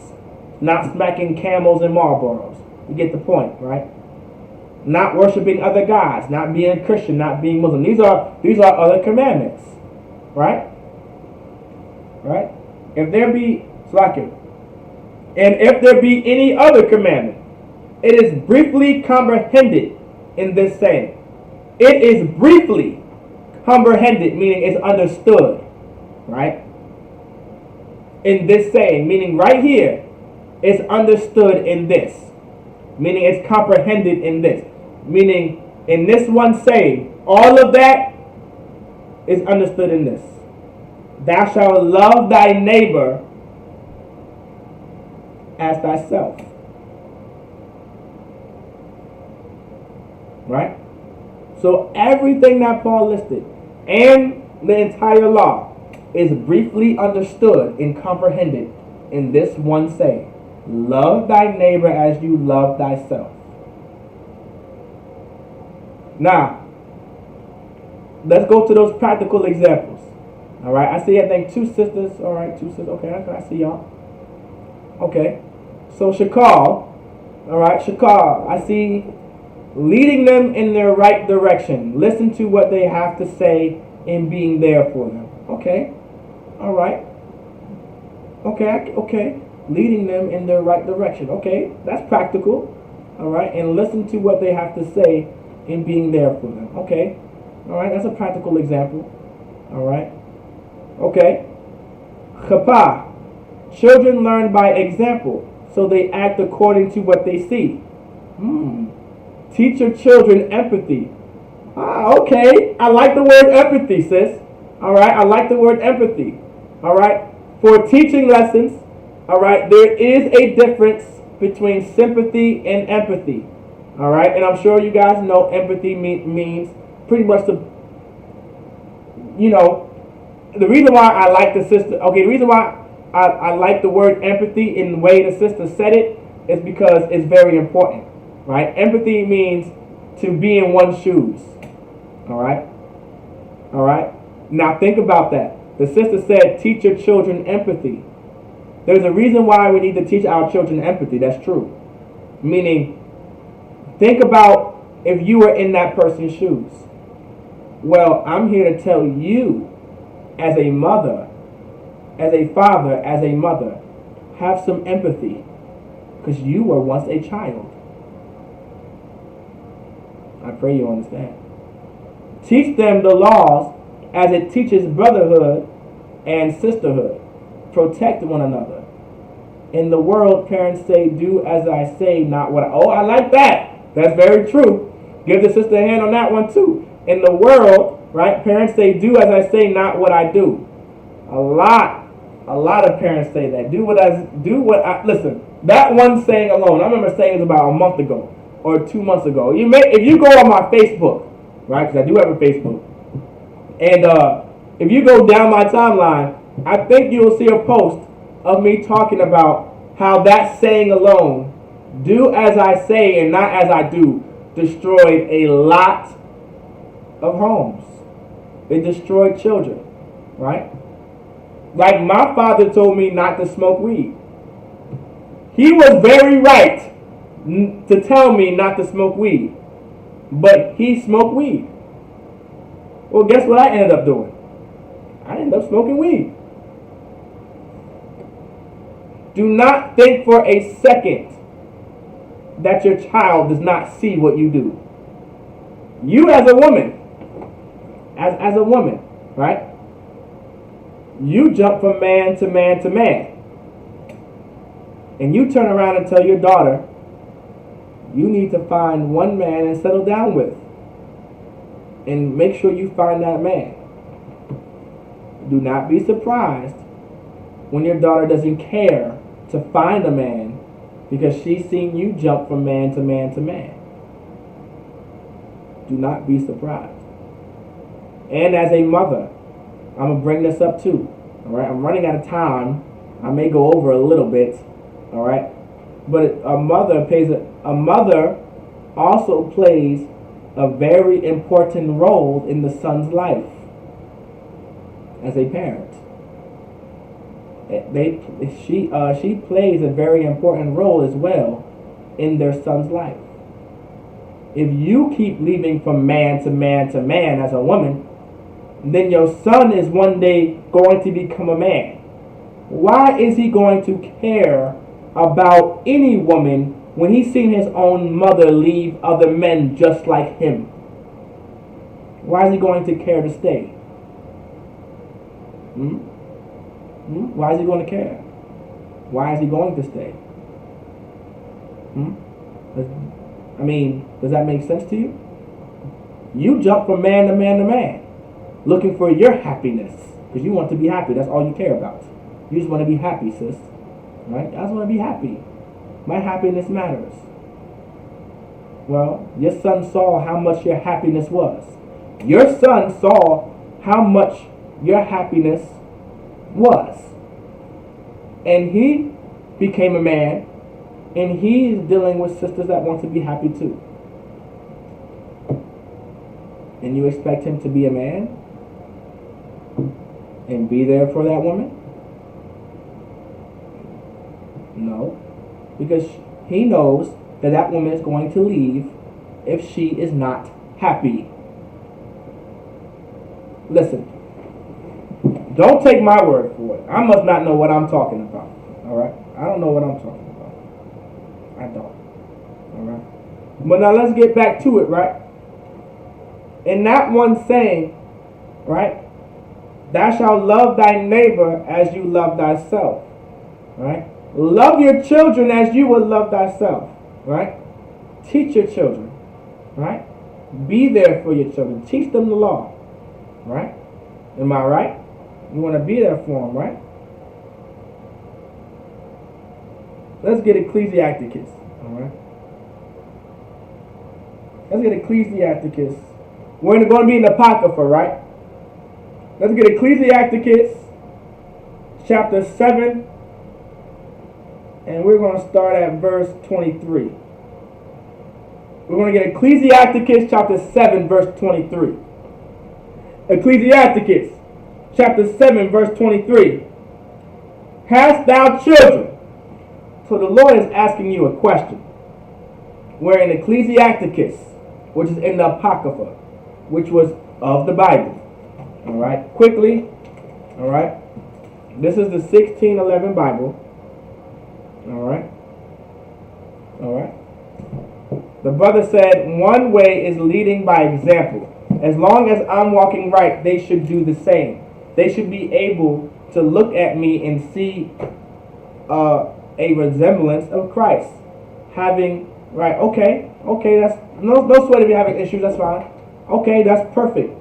not smacking Camels and Marlboros. You get the point, right? Not worshiping other gods, not being a Christian, not being Muslim. These are other commandments, right? Right? If there be and if there be any other commandment, it is briefly comprehended in this saying. It is briefly comprehended, meaning it's understood, right? In this saying, meaning right here, it's understood in this, meaning it's comprehended in this. Meaning, in this one saying, all of that is understood in this. Thou shalt love thy neighbor as thyself. Right? So everything that Paul listed and the entire law is briefly understood and comprehended in this one saying. Love thy neighbor as you love thyself. Now, let's go to those practical examples. All right, I see, I think 2 sisters. All right, 2 sisters. Okay, I see y'all. Okay, so Shakal. All right, Shakal. I see leading them in their right direction. Listen to what they have to say and being there for them. Okay, all right. Okay. Leading them in their right direction. Okay, that's practical. All right, and listen to what they have to say and being there for them. Okay, all right, that's a practical example. All right, okay. Chapa, children learn by example, so they act according to what they see. Teach your children empathy. Okay, I like the word empathy, sis. All right, I like the word empathy. All right, for teaching lessons. All right, there is a difference between sympathy and empathy. All right, and I'm sure you guys know empathy means pretty much the reason why I like the sister, okay, the reason why I like the word empathy in the way the sister said it is because it's very important, right? Empathy means to be in one's shoes, all right? All right? Now think about that. The sister said, teach your children empathy. There's a reason why we need to teach our children empathy. That's true. Meaning, think about if you were in that person's shoes. Well, I'm here to tell you, as a mother, as a father, as a mother, have some empathy, because you were once a child. I pray you understand. Teach them the laws as it teaches brotherhood and sisterhood. Protect one another. In the world, parents say, do as I say, not what I... Oh, I like that. That's very true. Give the sister a hand on that one too. In the world, right, parents say, do as I say, not what I do. A lot of parents say that. Listen, that one saying alone, I remember saying it about a month ago or 2 months ago. If you go on my Facebook, right, because I do have a Facebook, and if you go down my timeline, I think you'll see a post of me talking about how that saying alone, do as I say and not as I do, destroyed a lot of homes. It destroyed children, right? Like my father told me not to smoke weed. He was very right to tell me not to smoke weed, but he smoked weed. Well, guess what I ended up doing? I ended up smoking weed. Do not think for a second that your child does not see what you do. You as a woman, as a woman, right? You jump from man to man to man. And you turn around and tell your daughter, you need to find one man and settle down with. And make sure you find that man. Do not be surprised when your daughter doesn't care to find a man because she's seen you jump from man to man to man. Do not be surprised. And as a mother, I'm going to bring this up too. All right, I'm running out of time. I may go over a little bit. All right, but a mother also plays a very important role in the son's life as a parent. She plays a very important role as well in their son's life. If you keep leaving from man to man to man as a woman, then your son is one day going to become a man. Why is he going to care about any woman when he's seen his own mother leave other men just like him? Why is he going to care to stay? Why is he going to care? Why is he going to stay? I mean, does that make sense to you? You jump from man to man to man, looking for your happiness, because you want to be happy. That's all you care about. You just want to be happy, sis. Right? I just want to be happy. My happiness matters. Well, your son saw how much your happiness was. Your son saw how much your happiness was. And he became a man, and he's dealing with sisters that want to be happy too. And you expect him to be a man and be there for that woman? No, because he knows that that woman is going to leave if she is not happy. Listen, don't take my word for it. I must not know what I'm talking about. All right? I don't know what I'm talking about. I don't. All right? But now let's get back to it, right? In that one saying, right? Thou shalt love thy neighbor as you love thyself. Right? Love your children as you would love thyself. Right? Teach your children. Right? Be there for your children. Teach them the law. Right? Am I right? You want to be there for them, right? Let's get Ecclesiasticus. All right? Let's get Ecclesiasticus. We're going to be in the Apocrypha, right? Let's get Ecclesiasticus chapter 7, and we're going to start at verse 23. We're going to get Ecclesiasticus chapter 7, verse 23. Ecclesiasticus chapter 7, verse 23. Hast thou children? So the Lord is asking you a question. We're in Ecclesiasticus, which is in the Apocrypha, which was of the Bible. All right, quickly. All right, this is the 1611 Bible. All right, all right. The brother said, one way is leading by example. As long as I'm walking right, they should do the same. They should be able to look at me and see a resemblance of Christ. Having, right, okay, that's, no sweat if you're having issues, that's fine. Okay, that's perfect.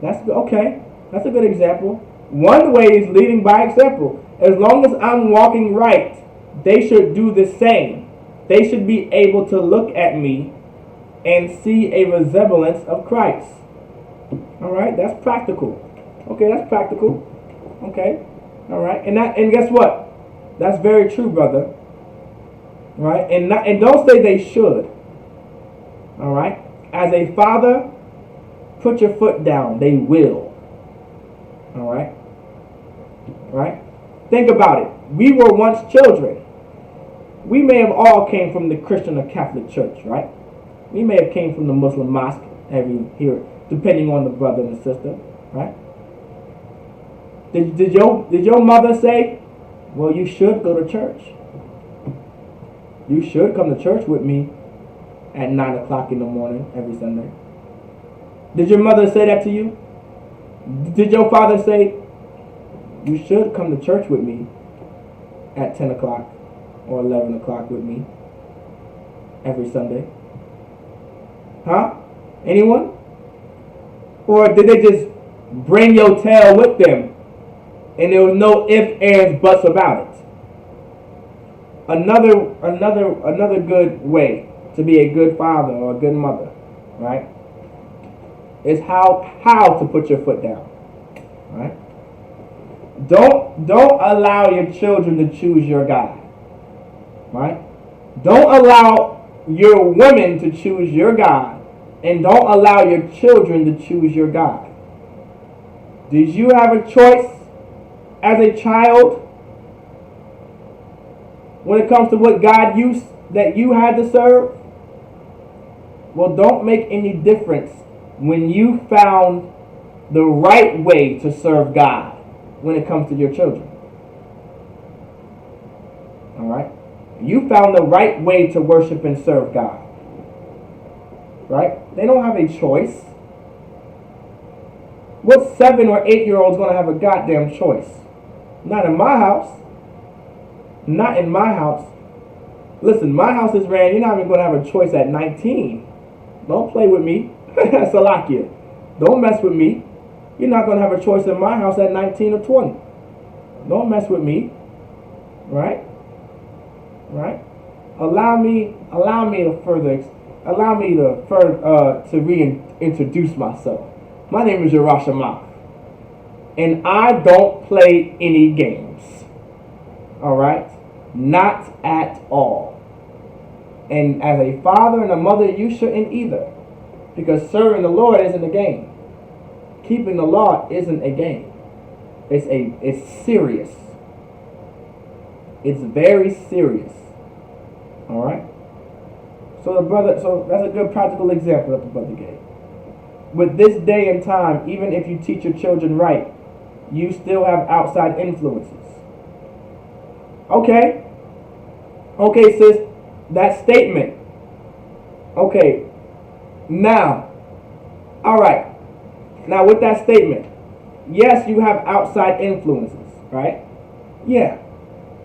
That's okay. That's a good example. One way is leading by example. As long as I'm walking right, they should do the same. They should be able to look at me and see a resemblance of Christ. All right, that's practical. Okay, that's practical. Okay, all right, and guess what? That's very true, brother. All right, and don't say they should. All right, as a father, put your foot down. They will. All right, all right. Think about it. We were once children. We may have all came from the Christian or Catholic church, right? We may have came from the Muslim mosque, here, depending on the brother and the sister, right? Did your mother say, well, you should go to church? You should come to church with me at 9 o'clock in the morning every Sunday. Did your mother say that to you? Did your father say, you should come to church with me at 10 o'clock or 11 o'clock with me every Sunday? Huh? Anyone? Or did they just bring your tail with them and there was no ifs, ands, buts about it? Another good way to be a good father or a good mother, right, is how to put your foot down, right? Don't allow your children to choose your guy, right? Don't allow your women to choose your God, and don't allow your children to choose your God. Did you have a choice as a child when it comes to what God that you had to serve? Well, don't make any difference when you found the right way to serve God when it comes to your children. All right? You found the right way to worship and serve God. Right? They don't have a choice. What 7 or 8-year-old is going to have a goddamn choice? Not in my house. Not in my house. Listen, my house is ran. You're not even going to have a choice at 19. Don't play with me. Salakia. Don't mess with me. You're not going to have a choice in my house at 19 or 20. Don't mess with me. Right? Right? Allow me to reintroduce myself. My name is Yerushalayim, and I don't play any games. All right? Not at all. And as a father and a mother, you shouldn't either, because serving the Lord isn't a game. Keeping the law isn't a game. It's serious. It's very serious. All right? So that's a good practical example that the brother gave. With this day and time, even if you teach your children right, you still have outside influences. Okay, sis, that statement. Okay, now, all right. Now with that statement, yes, you have outside influences, right? Yeah.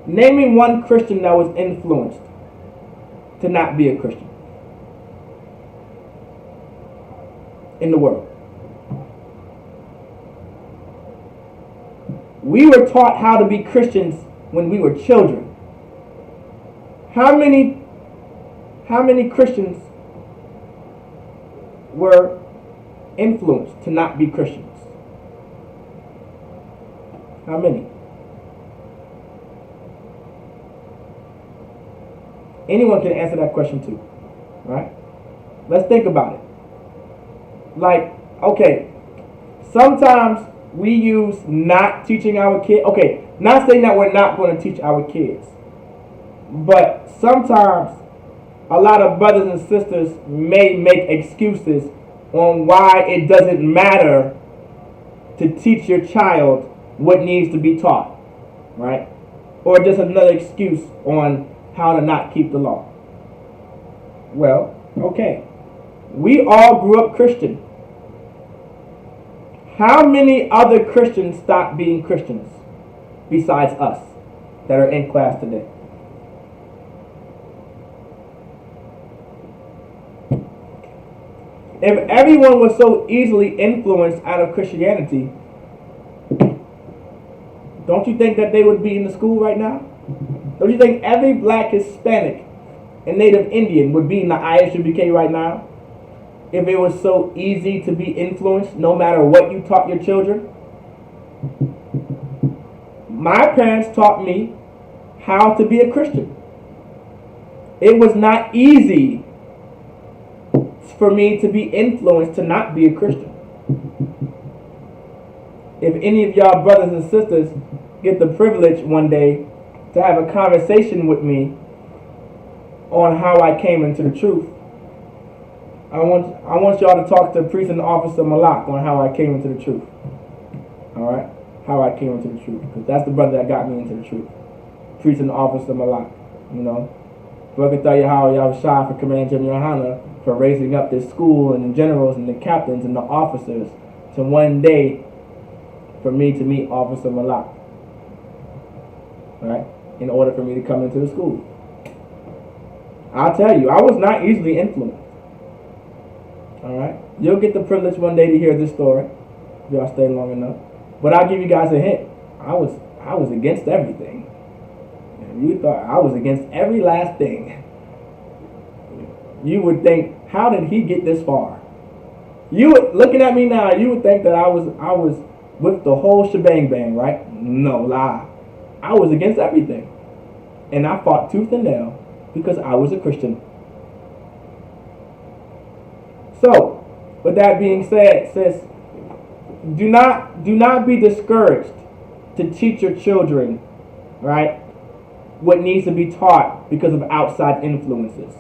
Name me one Christian that was influenced to not be a Christian in the world. We were taught how to be Christians when we were children. How many Christians were influenced to not be Christians? How many? Anyone can answer that question too, right? Let's think about it. Like, okay, sometimes we use not teaching our kids. Okay, not saying that we're not going to teach our kids, but sometimes a lot of brothers and sisters may make excuses on why it doesn't matter to teach your child what needs to be taught, right? Or just another excuse on how to not keep the law. Well, okay. We all grew up Christian. How many other Christians stopped being Christians besides us that are in class today? If everyone was so easily influenced out of Christianity, don't you think that they would be in the school right now? Don't you think every black, Hispanic, and Native Indian would be in the Isupk right now? If it was so easy to be influenced no matter what you taught your children? My parents taught me how to be a Christian. It was not easy for me to be influenced to not be a Christian. If any of y'all brothers and sisters get the privilege one day to have a conversation with me on how I came into the truth, I want y'all to talk to Precinct Officer Malak on how I came into the truth. Alright? How I came into the truth. Because that's the brother that got me into the truth. Precinct Officer Malak. You know? So I can tell you how y'all was shy for Commander Jim Yohana for raising up this school and the generals and the captains and the officers to one day for me to meet Officer Malak. Right? In order for me to come into the school. I'll tell you, I was not easily influenced. Alright? You'll get the privilege one day to hear this story if y'all stay long enough. But I'll give you guys a hint. I was against everything. You thought I was against every last thing. You would think, how did he get this far? You would, looking at me now, you would think that I was with the whole shebang bang, right? No lie. I was against everything. And I fought tooth and nail because I was a Christian. So, with that being said, sis, do not be discouraged to teach your children, right, what needs to be taught because of outside influences.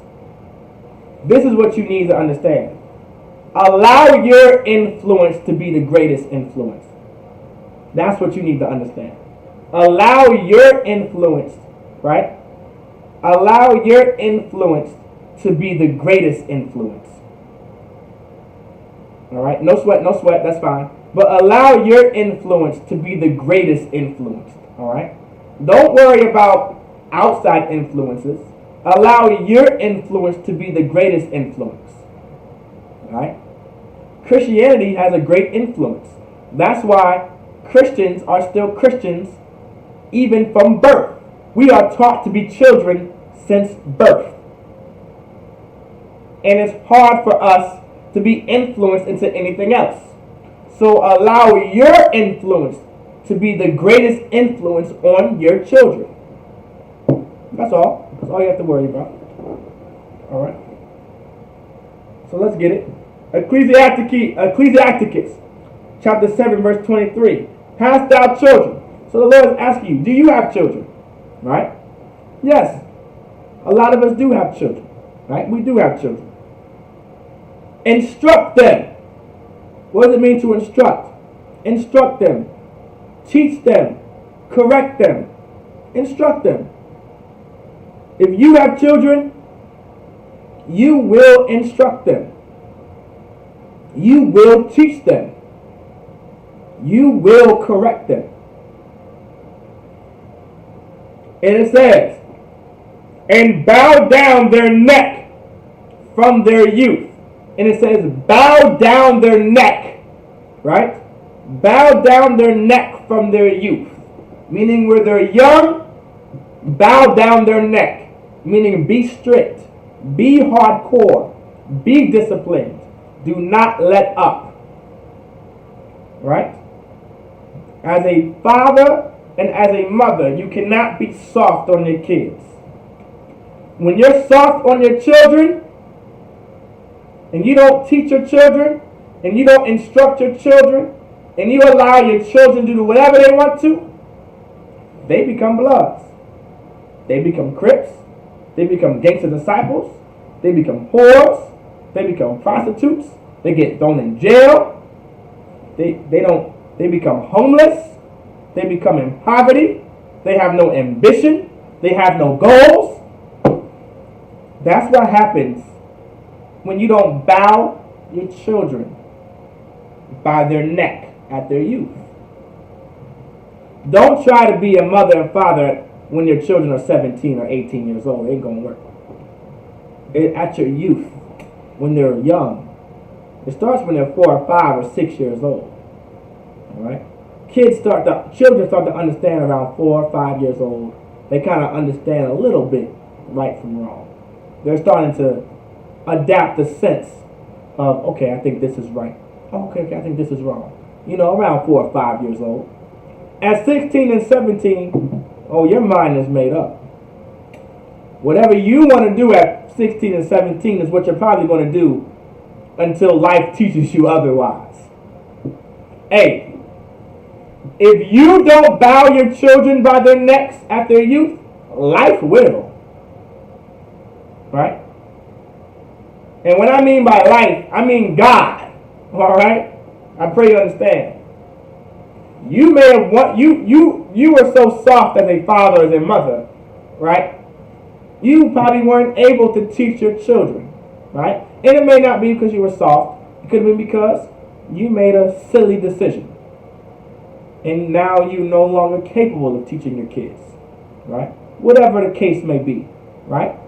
This is what you need to understand. Allow your influence to be the greatest influence. That's what you need to understand. Allow your influence, right? Allow your influence to be the greatest influence. Alright? No sweat, that's fine. But allow your influence to be the greatest influence. Alright? Don't worry about outside influences. Allow your influence to be the greatest influence. Alright? Christianity has a great influence. That's why Christians are still Christians even from birth. We are taught to be children since birth. And it's hard for us to be influenced into anything else. So allow your influence to be the greatest influence on your children. That's all. That's all you have to worry about. Alright? So let's get it. Ecclesiasticus chapter 7 verse 23. Hast thou children? So the Lord is asking you, do you have children? Right? Yes. A lot of us do have children. Right? We do have children. Instruct them. What does it mean to instruct? Instruct them. Teach them. Correct them. Instruct them. If you have children, you will instruct them. You will teach them. You will correct them. And it says, and bow down their neck from their youth. And it says, bow down their neck. Right? Bow down their neck from their youth. Meaning where they're young, bow down their neck. Meaning be strict. Be hardcore. Be disciplined. Do not let up. Right? As a father and as a mother, you cannot be soft on your kids. When you're soft on your children, and you don't teach your children, and you don't instruct your children, and you allow your children to do whatever they want to, they become Bloods. They become Crips. They become gangster disciples. They become whores. They become prostitutes. They get thrown in jail. They become homeless. They become in poverty. They have no ambition. They have no goals. That's what happens when you don't bow your children by their neck at their youth. Don't try to be a mother and father when your children are 17 or 18 years old. It ain't going to work. At your youth, when they're young. It starts when they're 4 or 5 or 6 years old. All right? Children start to understand around 4 or 5 years old. They kind of understand a little bit right from wrong. They're starting to adapt the sense of, okay, I think this is right. Oh, okay, I think this is wrong. Around 4 or 5 years old. At 16 and 17, your mind is made up. Whatever you want to do at 16 and 17 is what you're probably going to do until life teaches you otherwise. Hey, if you don't bow your children by their necks at their youth, life will. Right? And when I mean by life, I mean God. All right? I pray you understand. You may have you were so soft as a father, as a mother, right? You probably weren't able to teach your children, right? And it may not be because you were soft. It could have been because you made a silly decision. And now you're no longer capable of teaching your kids, right? Whatever the case may be, right?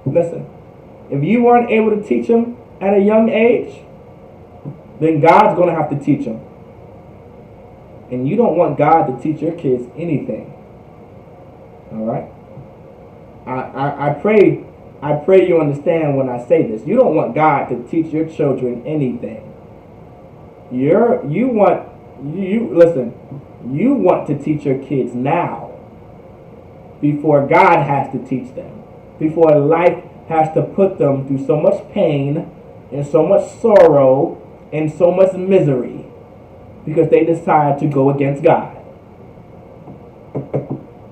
Listen, if you weren't able to teach them at a young age, then God's going to have to teach them. And you don't want God to teach your kids anything. All right? I pray you understand when I say this. You don't want God to teach your children anything. You want to teach your kids now before God has to teach them. Before life has to put them through so much pain and so much sorrow and so much misery because they decide to go against God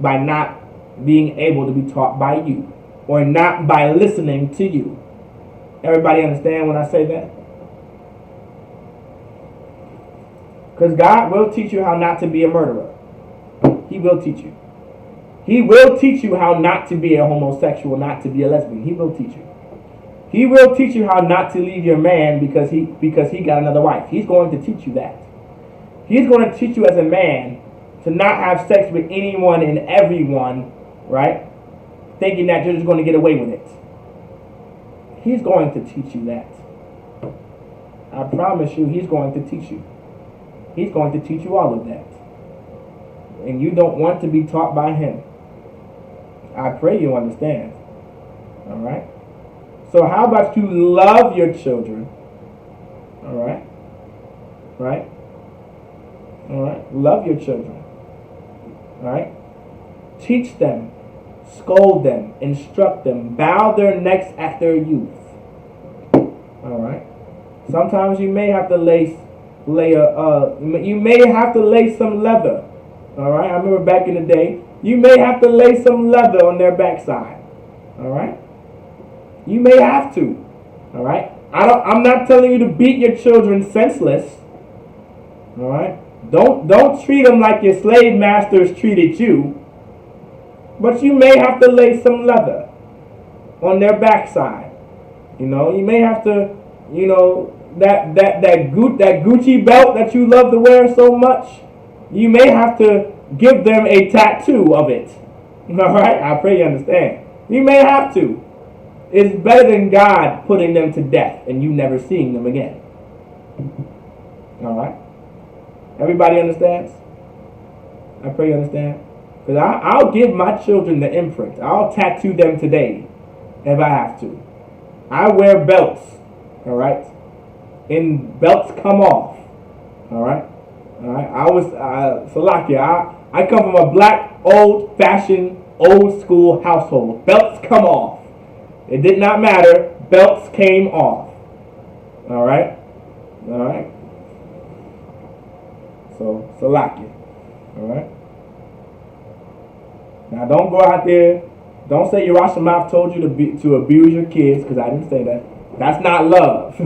by not being able to be taught by you or not by listening to you. Everybody understand when I say that? Because God will teach you how not to be a murderer. He will teach you. He will teach you how not to be a homosexual, not to be a lesbian. He will teach you. He will teach you how not to leave your man because he got another wife. He's going to teach you that. He's going to teach you as a man to not have sex with anyone and everyone, right? Thinking that you're just going to get away with it. He's going to teach you that. I promise you, he's going to teach you. He's going to teach you all of that. And you don't want to be taught by him. I pray you understand. All right? So how about you love your children? All right? Right? All right? Love your children. All right? Teach them. Scold them. Instruct them. Bow their necks at their youth. All right? Sometimes you may have to lay some leather. All right? I remember back in the day, you may have to lay some leather on their backside. All right? You may have to. All right? I'm not telling you to beat your children senseless. All right? Don't treat them like your slave masters treated you. But you may have to lay some leather on their backside. You may have to, that Gucci belt that you love to wear so much, you may have to give them a tattoo of it. All right? I pray you understand. You may have to. It's better than God putting them to death and you never seeing them again. All right? Everybody understands? I pray you understand. Because I'll give my children the imprint. I'll tattoo them today if I have to. I wear belts. All right? And belts come off. All right? All right, I was Salakia. I come from a black, old-fashioned, old-school household. Belts come off. It did not matter. Belts came off. All right, all right. So Salakia. All right. Now don't go out there. Don't say Yerushalayim told you to abuse your kids, because I didn't say that. That's not love.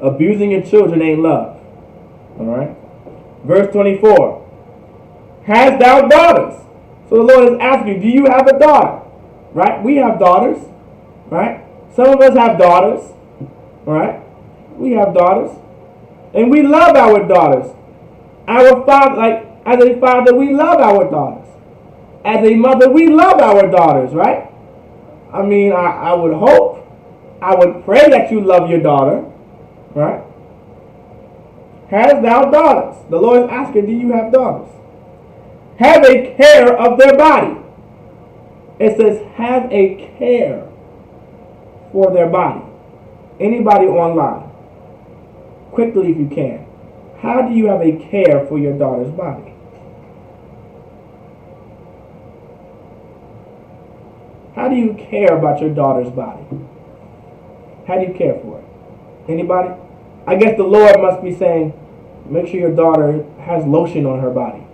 Abusing your children ain't love. All right. Verse 24. Hast thou daughters? So the Lord is asking, do you have a daughter? Right? We have daughters. Right? Some of us have daughters. Right? We have daughters. And we love our daughters. Our father, like as a father, we love our daughters. As a mother, we love our daughters, right? I mean, I would hope, I would pray that you love your daughter, right? Hast thou daughters? The Lord is asking, do you have daughters? Have a care of their body. It says, have a care for their body. Anybody online, quickly if you can, how do you have a care for your daughter's body? How do you care about your daughter's body? How do you care for it? Anybody? I guess the Lord must be saying, make sure your daughter has lotion on her body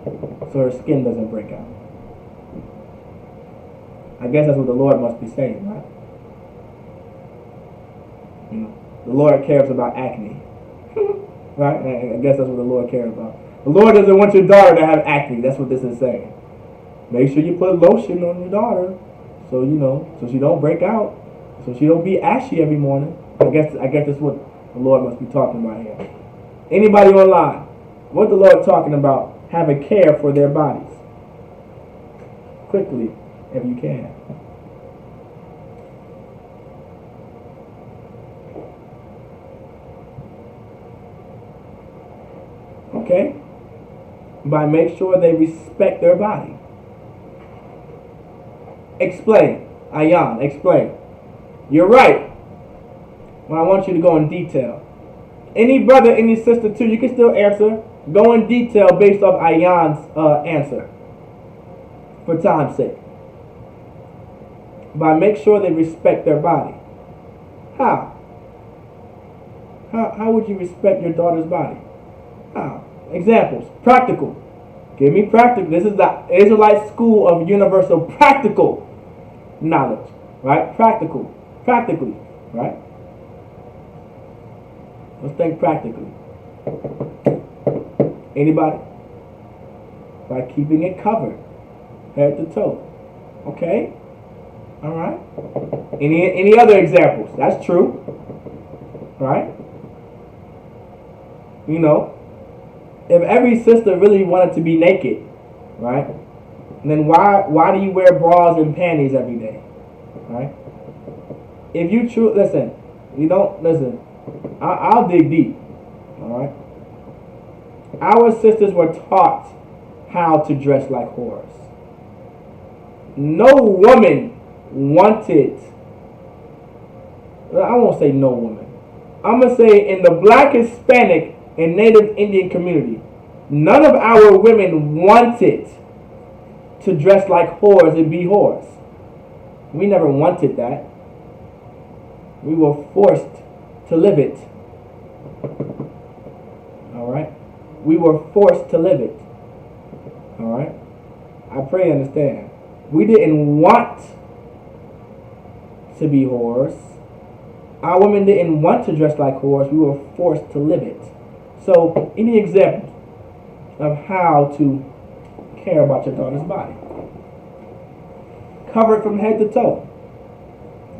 so her skin doesn't break out. I guess that's what the Lord must be saying, right? You know, the Lord cares about acne. Right? I guess that's what the Lord cares about. The Lord doesn't want your daughter to have acne. That's what this is saying. Make sure you put lotion on your daughter so, you know, so she don't break out. So she don't be ashy every morning. I guess that's what the Lord must be talking about here. Anybody online? What the Lord talking about? Have a care for their bodies. Quickly, if you can. Okay? By make sure they respect their body. Explain. Ayan, explain. You're right. Well, I want you to go in detail. Any brother, any sister too, you can still answer. Go in detail based off Ayan's answer. For time's sake. By make sure they respect their body. How? How would you respect your daughter's body? How? Examples. Practical. Give me practical. This is the Israelite school of universal practical knowledge. Right? Practical. Practically. Right? Let's think practically. Anybody? By keeping it covered. Head to toe. Okay? Alright? Any other examples? That's true. Right? You know, if every sister really wanted to be naked, right? Then why do you wear bras and panties every day? Right? If you listen, you don't listen. I'll dig deep. Alright? Our sisters were taught how to dress like whores. No woman wanted, I won't say no woman. I'm going to say in the black, Hispanic, and Native Indian community, none of our women wanted to dress like whores and be whores. We never wanted that. We were forced to live it. Alright? We were forced to live it. Alright? I pray you understand. We didn't want to be whores. Our women didn't want to dress like whores. We were forced to live it. So, any example of how to care about your daughter's body? Cover it from head to toe.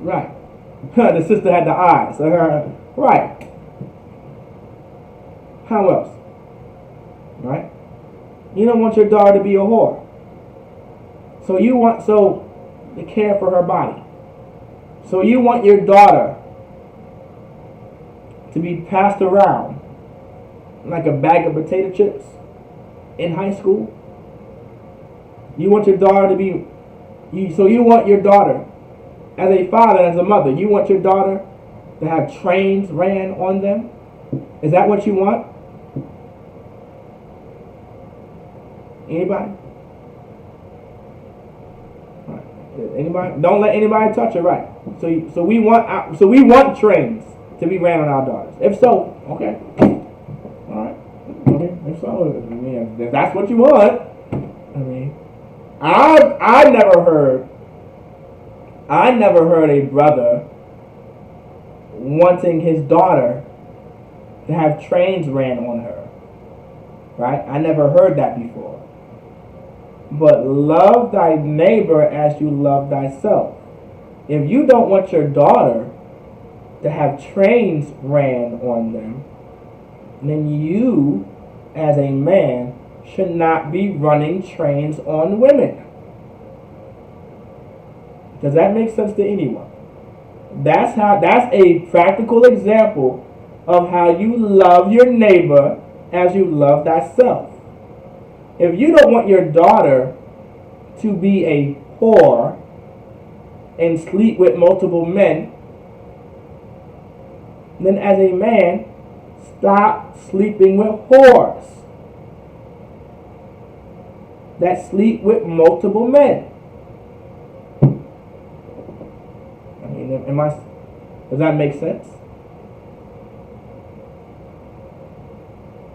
Right. The sister had the eyes. Right. How else? Right? You don't want your daughter to be a whore. So to care for her body. So you want your daughter to be passed around like a bag of potato chips in high school? You want your daughter to be, so you want your daughter, as a father, as a mother, you want your daughter to have trains ran on them? Is that what you want? Anybody? Right. Anybody? Don't let anybody touch it, right? So we want trains to be ran on our daughters. If so, okay. All right. Okay. If so, I mean, if that's what you want, I mean, I never heard a brother wanting his daughter to have trains ran on her. Right? I never heard that before. But love thy neighbor as you love thyself. If you don't want your daughter to have trains ran on them, then you, as a man, should not be running trains on women. Does that make sense to anyone? That's a practical example of how you love your neighbor as you love thyself. If you don't want your daughter to be a whore and sleep with multiple men, then as a man, stop sleeping with whores that sleep with multiple men. I mean, does that make sense?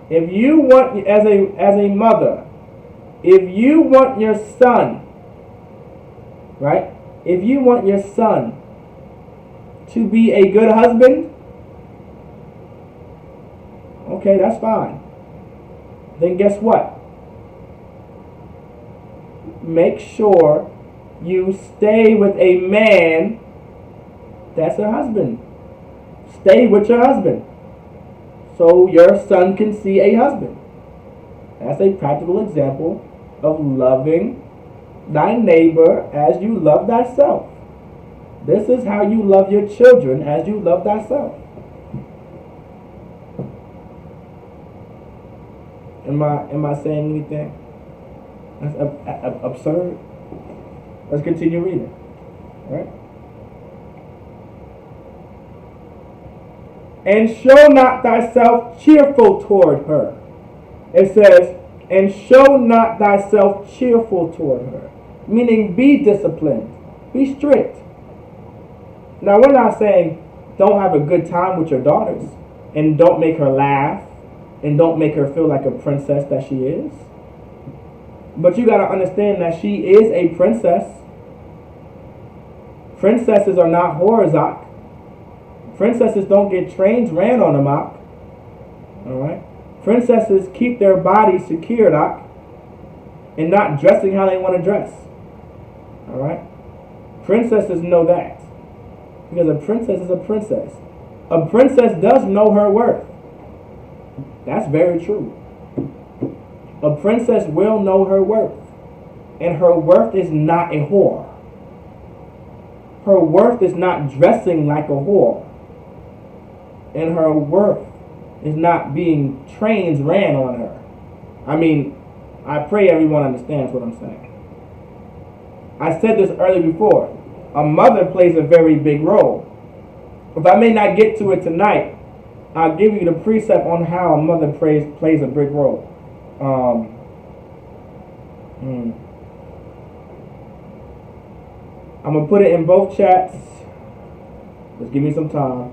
If you want, as a mother, if you want your son, right? If you want your son to be a good husband, okay, that's fine. Then guess what? Make sure you stay with a man that's a husband. Stay with your husband, so your son can see a husband. That's a practical example of loving thy neighbor as you love thyself. This is how you love your children as you love thyself. Am I saying anything that's absurd? Let's continue reading. All right. And show not thyself cheerful toward her. It says, and show not thyself cheerful toward her. Meaning be disciplined. Be strict. Now we're not saying don't have a good time with your daughters and don't make her laugh and don't make her feel like a princess that she is. But you got to understand that she is a princess. Princesses are not whores. Princesses don't get trains ran on them. Alright? Princesses keep their bodies secured and not dressing how they want to dress. Alright? Princesses know that. Because a princess is a princess. A princess does know her worth. That's very true. A princess will know her worth. And her worth is not a whore. Her worth is not dressing like a whore. And her worth is not being trains ran on her. I mean, I pray everyone understands what I'm saying. I said this earlier before. A mother plays a very big role. If I may not get to it tonight, I'll give you the precept on how a mother plays a big role. I'm going to put it in both chats. Just give me some time.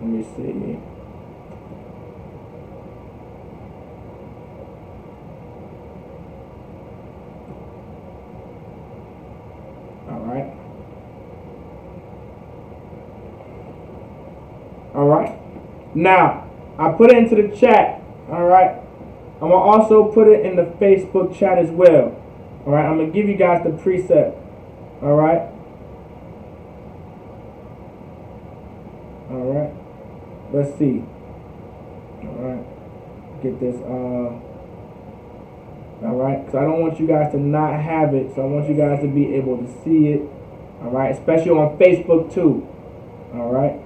Let me see. All right. Now, I put it into the chat. All right. I'm going to also put it in the Facebook chat as well. All right. I'm going to give you guys the precept. All right. All right. Let's see. Alright. Get this, alright, because I don't want you guys to not have it, so I want you guys to be able to see it. Alright, especially on Facebook too. Alright.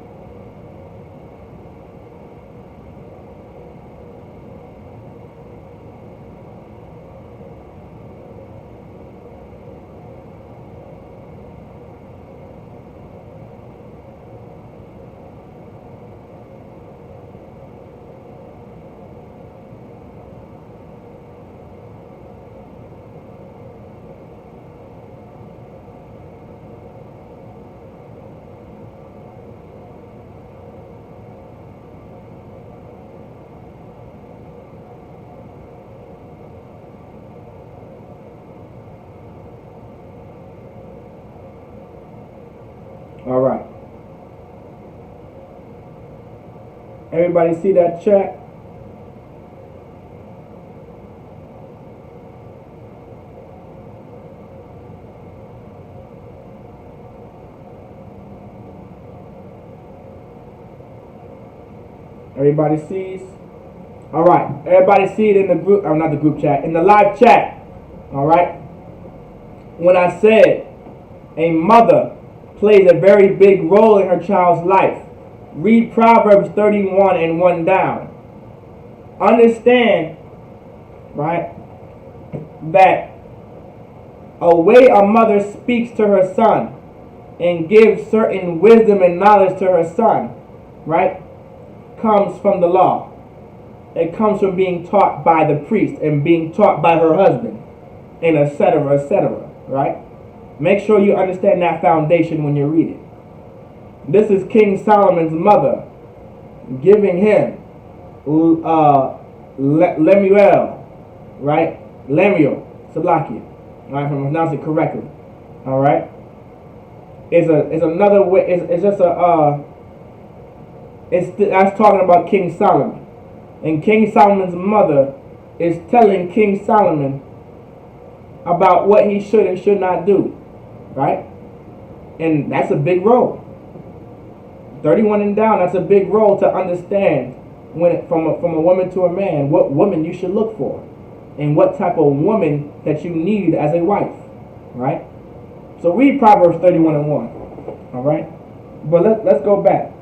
Alright. Everybody see that chat? Everybody sees? Alright. Everybody see it in the group, or not the group chat, in the live chat. Alright? When I said a mother plays a very big role in her child's life, read Proverbs 31 and 1 down. Understand, right, that a way a mother speaks to her son and gives certain wisdom and knowledge to her son, right, comes from the law. It comes from being taught by the priest and being taught by her husband, and etc., right? Make sure you understand that foundation when you read it. This is King Solomon's mother giving him Lemuel, right? Lemuel, Salakia, right? If I'm pronouncing it correctly, all right? It's another way. It's just a that's talking about King Solomon, and King Solomon's mother is telling King Solomon about what he should and should not do. Right? And that's a big role. 31 and down, that's a big role to understand from a woman to a man, what woman you should look for and what type of woman that you need as a wife. Right? So read Proverbs 31 and 1. Alright? But let's go back.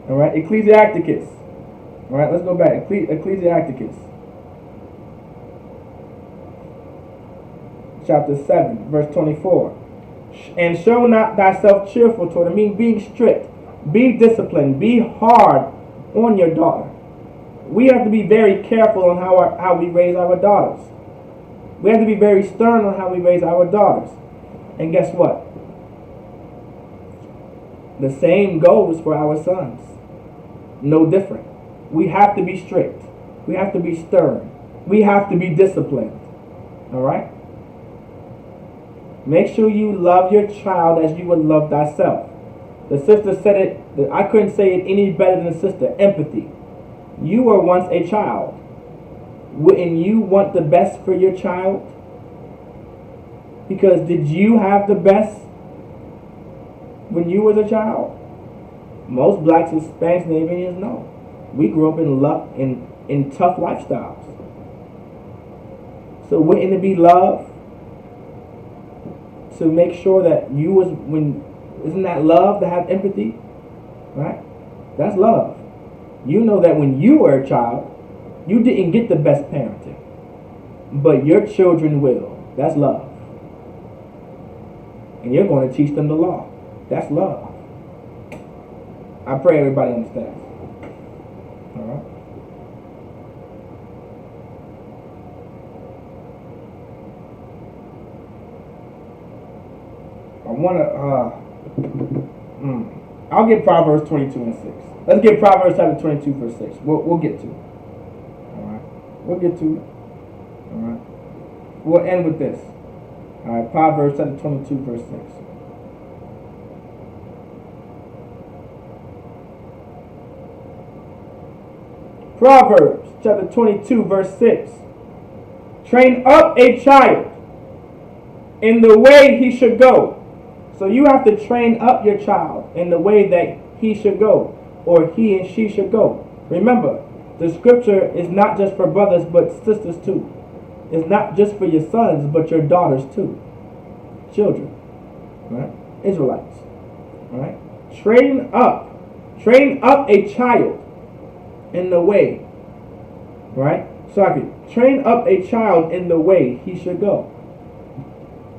Alright? Ecclesiasticus. Alright, let's go back. Ecclesiasticus. Chapter 7, verse 24. And show not thyself cheerful toward them, being strict, be disciplined, be hard on your daughter. We have to be very careful on how we raise our daughters. We have to be very stern on how we raise our daughters. And guess what? The same goes for our sons. No different. We have to be strict. We have to be stern. We have to be disciplined. Alright? Make sure you love your child as you would love thyself. The sister said it, I couldn't say it any better than the sister. Empathy. You were once a child. Wouldn't you want the best for your child? Because did you have the best when you was a child? Most blacks, Hispanics, and Indians know. We grew up in tough lifestyles. So wouldn't it be love to make sure that you was isn't that love to have empathy? Right? That's love. You know that when you were a child, you didn't get the best parenting, but your children will. That's love. And you're going to teach them the law. That's love. I pray everybody understands. All right. I want to, I'll get Proverbs 22 and 6. Let's get Proverbs chapter 22 verse 6. We'll get to it. Alright. We'll get to it. Alright. We'll end with this. Alright. Proverbs chapter 22 verse 6. Proverbs chapter 22 verse 6. Train up a child in the way he should go. So you have to train up your child in the way that he should go, or he and she should go. Remember, The scripture is not just for brothers but sisters too. It's not just for your sons but your daughters too. Children, right? Israelites, right? Train up a child in the way, right? Sorry, train up a child in the way he should go.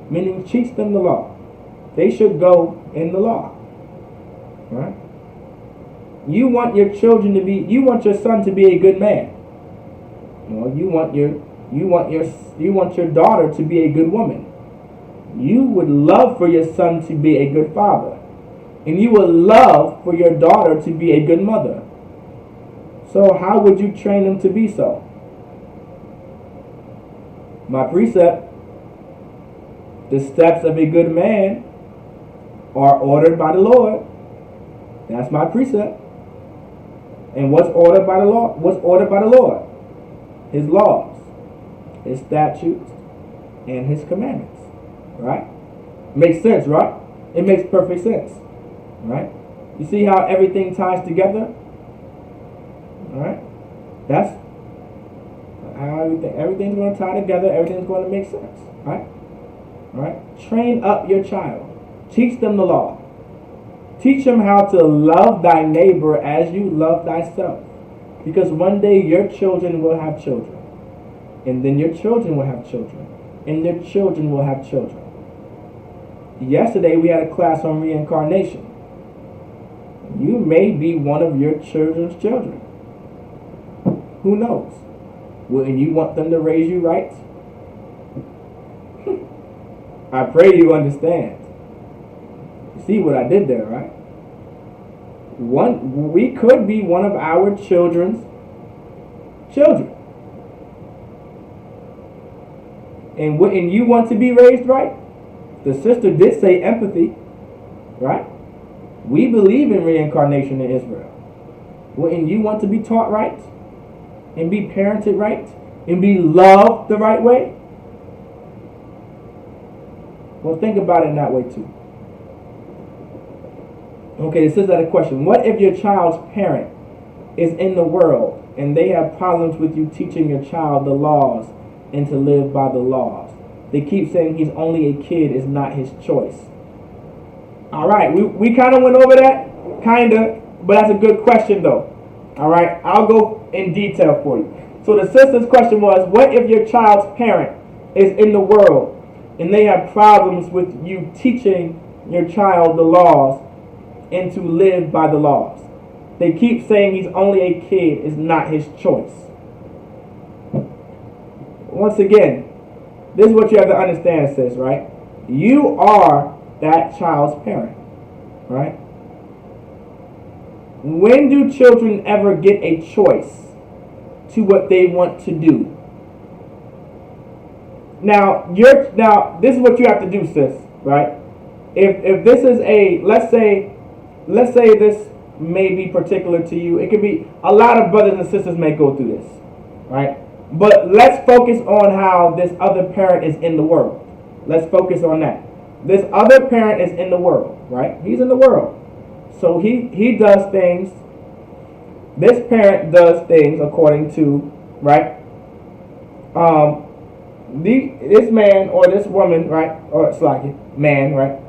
Meaning teach them the law. They should go in the law, right? You want your children to be, you want your son to be a good man. You want your daughter to be a good woman. You would love for your son to be a good father. And you would love for your daughter to be a good mother. So how would you train them to be so? My precept, the steps of a good man are ordered by the Lord. That's my precept. And what's ordered by the law? What's ordered by the Lord? His laws, his statutes, and his commandments. Right? Makes sense, right? It makes perfect sense. Right? You see how everything ties together? Alright? That's how everything's going to tie together, everything's going to make sense. Right? Alright? Train up your child. Teach them the law. Teach them how to love thy neighbor as you love thyself. Because one day your children will have children. And then your children will have children. And their children will have children. Yesterday we had a class on reincarnation. You may be one of your children's children. Who knows? Wouldn't you want them to raise you right? I pray you understand. See what I did there, right? We could be one of our children's children. And wouldn't you want to be raised right? The sister did say empathy, right? We believe in reincarnation in Israel. Wouldn't you want to be taught right? And be parented right? And be loved the right way? Well, think about it in that way too. Okay, this is a question. What if your child's parent is in the world and they have problems with you teaching your child the laws and to live by the laws? They keep saying he's only a kid, it's not his choice. Alright, we kind of went over that, kind of, but that's a good question though. Alright, I'll go in detail for you. So the sister's question was, what if your child's parent is in the world and they have problems with you teaching your child the laws and to live by the laws? They keep saying he's only a kid, it's not his choice. Once again, this is what you have to understand, sis, right? You are that child's parent, right? When do children ever get a choice to what they want to do? Now, this is what you have to do, sis, right? If this is a, let's say this may be particular to you. It could be, a lot of brothers and sisters may go through this, right? But let's focus on how this other parent is in the world. Let's focus on that. This other parent is in the world, right? He's in the world. So he does things. This parent does things according to, right? This man or this woman, right? Or it's like man, right?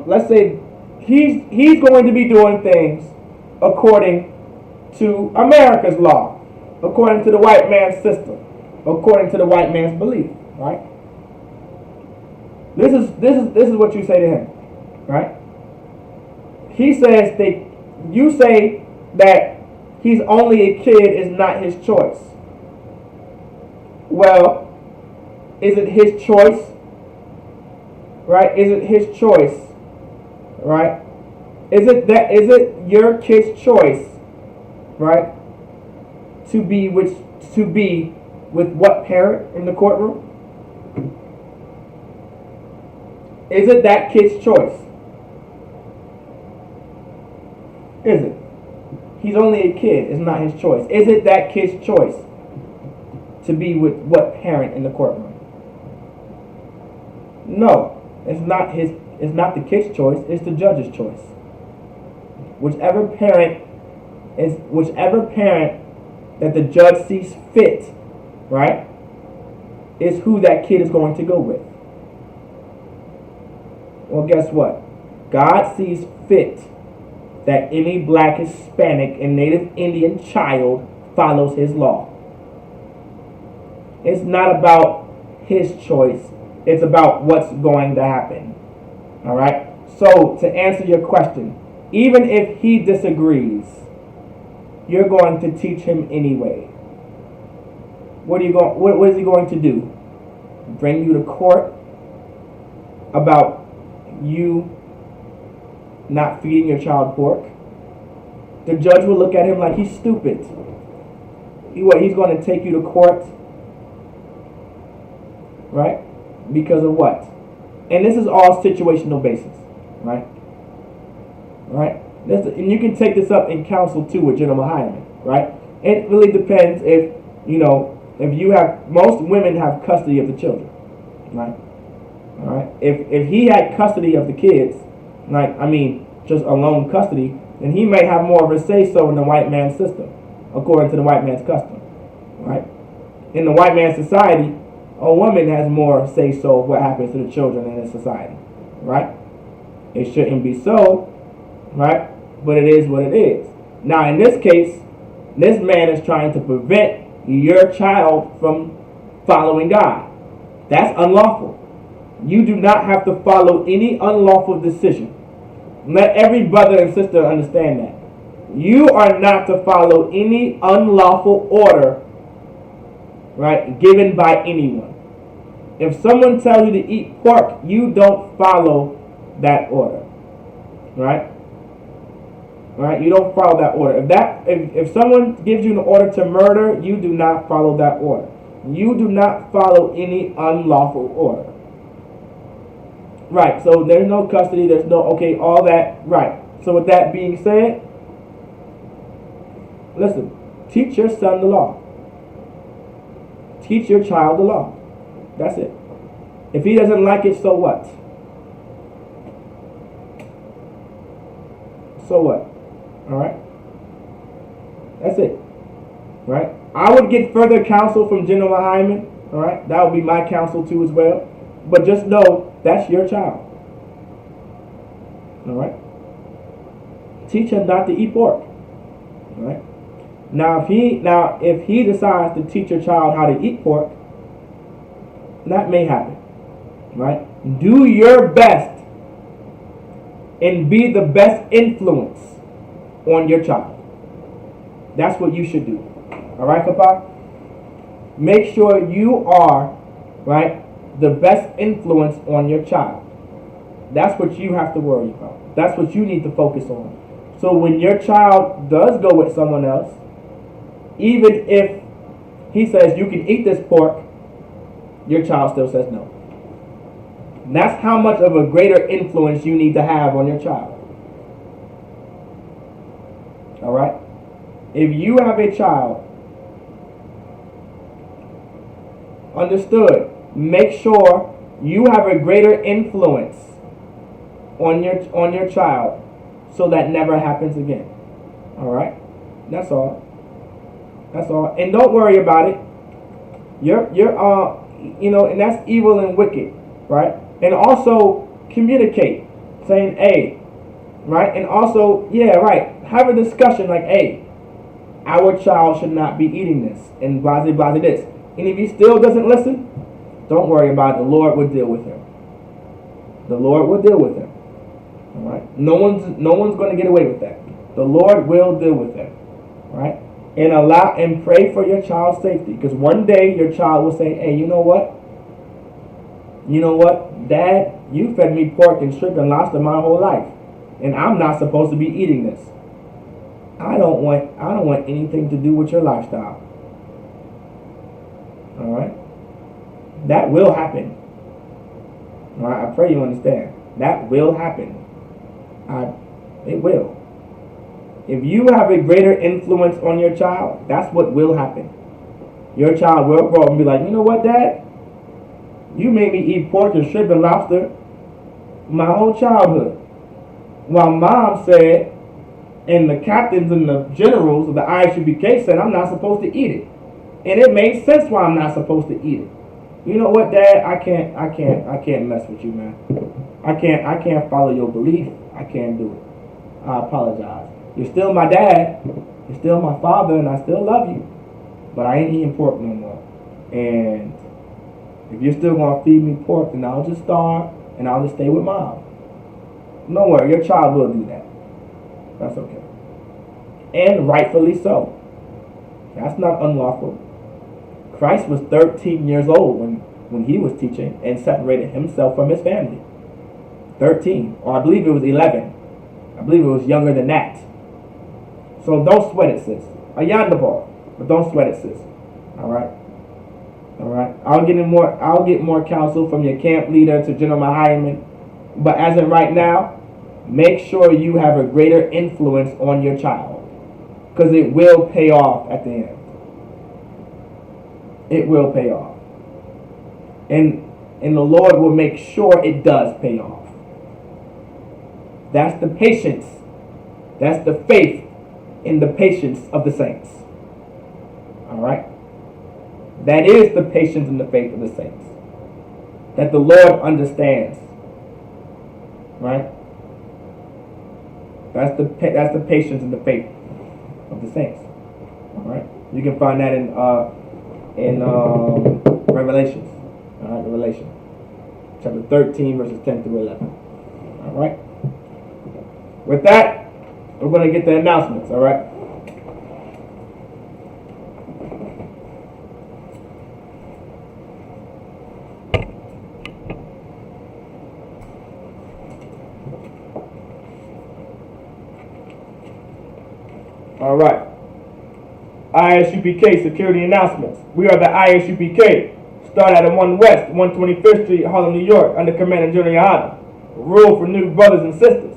Let's say he's going to be doing things according to America's law, according to the white man's system, according to the white man's belief, right? This is what you say to him, right? He says that you say that he's only a kid is not his choice. Well, is it his choice? Right? Is it his choice? Right? Is it your kid's choice? Right? To be with what parent in the courtroom? Is it that kid's choice? Is it? He's only a kid. It's not his choice. Is it that kid's choice to be with what parent in the courtroom? No, it's not his. It's not the kid's choice. It's the judge's choice. Whichever parent that the judge sees fit, right, is who that kid is going to go with. Well, guess what? God sees fit that any black, Hispanic, and Native Indian child follows his law. It's not about his choice. It's about what's going to happen. All right? So, to answer your question, even if he disagrees, you're going to teach him anyway. What is he going to do? Bring you to court about you not feeding your child pork? The judge will look at him like he's stupid. He's going to take you to court, right? Because of what? And this is all situational basis, right? Right? And you can take this up in counsel too with General Hyman, right? It really depends if you have, most women have custody of the children, right? All right. If he had custody of the kids, just alone custody, then he may have more of a say so in the white man's system, according to the white man's custom, right? In the white man's society, a woman has more say so of what happens to the children in his society, right? It shouldn't be so, right? But it is what it is. Now, in this case, this man is trying to prevent your child from following God. That's unlawful. You do not have to follow any unlawful decision. Let every brother and sister understand that. You are not to follow any unlawful order, right, given by anyone. If someone tells you to eat pork, you don't follow that order, right? Right? You don't follow that order. If someone gives you an order to murder, you do not follow that order. You do not follow any unlawful order. Right, so there's no custody, there's no, okay, all that, right. So with that being said, listen, teach your son the law. Teach your child the law. That's it. If he doesn't like it, so what? So what? Alright? That's it. Right? I would get further counsel from General Hyman. Alright? That would be my counsel too as well. But just know, that's your child. Alright? Teach him not to eat pork. Alright? Now if he decides to teach your child how to eat pork, that may happen. Right? Do your best and be the best influence on your child. That's what you should do. Alright, Papa? Make sure you are, right, the best influence on your child. That's what you have to worry about. That's what you need to focus on. So when your child does go with someone else, even if he says you can eat this pork, your child still says no. And that's how much of a greater influence you need to have on your child. Alright? If you have a child, understood, make sure you have a greater influence on your child so that never happens again. Alright? That's all. That's all. And don't worry about it. And that's evil and wicked, right? And also communicate, saying, hey, right? And also, yeah, right, have a discussion like, hey, our child should not be eating this, and blah, blah, blah, this. And if he still doesn't listen, don't worry about it. The Lord will deal with him. The Lord will deal with him. All right? No one's going to get away with that. The Lord will deal with him. Right? And allow and pray for your child's safety. Because one day your child will say, hey, you know what? You know what? Dad, you fed me pork and shrimp and lobster my whole life. And I'm not supposed to be eating this. I don't want anything to do with your lifestyle. Alright? That will happen. Alright, I pray you understand. That will happen. It will. If you have a greater influence on your child, that's what will happen. Your child will grow up and be like, you know what, Dad? You made me eat pork and shrimp and lobster my whole childhood. While Mom said And the captains and the generals of the Isupk said I'm not supposed to eat it. And it made sense why I'm not supposed to eat it. You know what, Dad? I can't mess with you, man. I can't follow your belief. I can't do it. I apologize. You're still my dad. You're still my father, and I still love you. But I ain't eating pork no more. And if you're still gonna feed me pork, then I'll just starve and I'll just stay with Mom. Don't worry, your child will do that. That's okay. And rightfully so. That's not unlawful. Christ was 13 years old when he was teaching and separated himself from his family. 13, or I believe it was 11. I believe it was younger than that. So don't sweat it, sis. I yawned the ball, but don't sweat it, sis. All right. All right. I'll get more counsel from your camp leader to General Hyman. But as of right now, make sure you have a greater influence on your child, because it will pay off at the end. It will pay off. And the Lord will make sure it does pay off. That's the patience. That's the faith in the patience of the saints. All right? That is the patience and the faith of the saints that the Lord understands. Right? That's the patience and the faith of the saints. All right? You can find that in Revelations. All right, Revelation chapter 13, verses 10 through 11. All right. With that, we're going to get the announcements. All right. All right. Isupk security announcements. We are the Isupk. Start at 1 West, 125th Street, Harlem, New York, under Command of General Yohana. Rule for new brothers and sisters.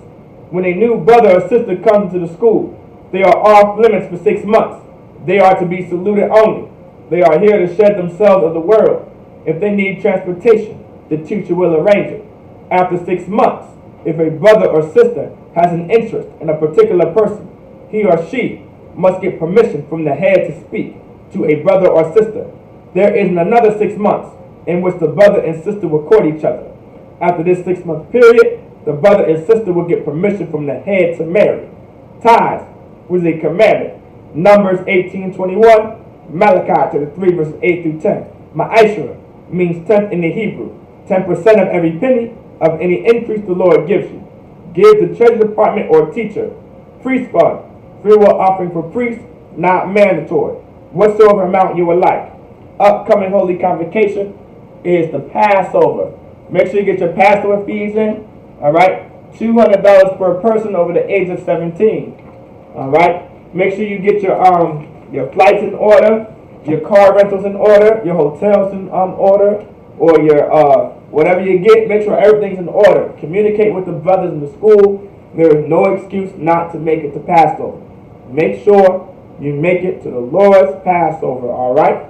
When a new brother or sister comes into the school, they are off limits for 6 months. They are to be saluted only. They are here to shed themselves of the world. If they need transportation, the teacher will arrange it. After 6 months, if a brother or sister has an interest in a particular person, he or she must get permission from the head to speak to a brother or sister. There is another 6 months in which the brother and sister will court each other. After this 6-month period, the brother and sister will get permission from the head to marry. Tithes was a commandment. Numbers 18:21, Malachi chapter 3 verses 8 through 10. Ma'ashra means tenth in the Hebrew. 10% of every penny of any increase the Lord gives you. Give the treasury department or teacher. Priest fund, freewill offering for priests, not mandatory. Whatsoever amount you would like. Upcoming holy convocation is the Passover. Make sure you get your Passover fees in. All right, $200 per person over the age of 17. All right, make sure you get your flights in order, your car rentals in order, your hotels in order, or your whatever you get. Make sure everything's in order. Communicate with the brothers in the school. There is no excuse not to make it to Passover. Make sure you make it to the Lord's Passover. All right.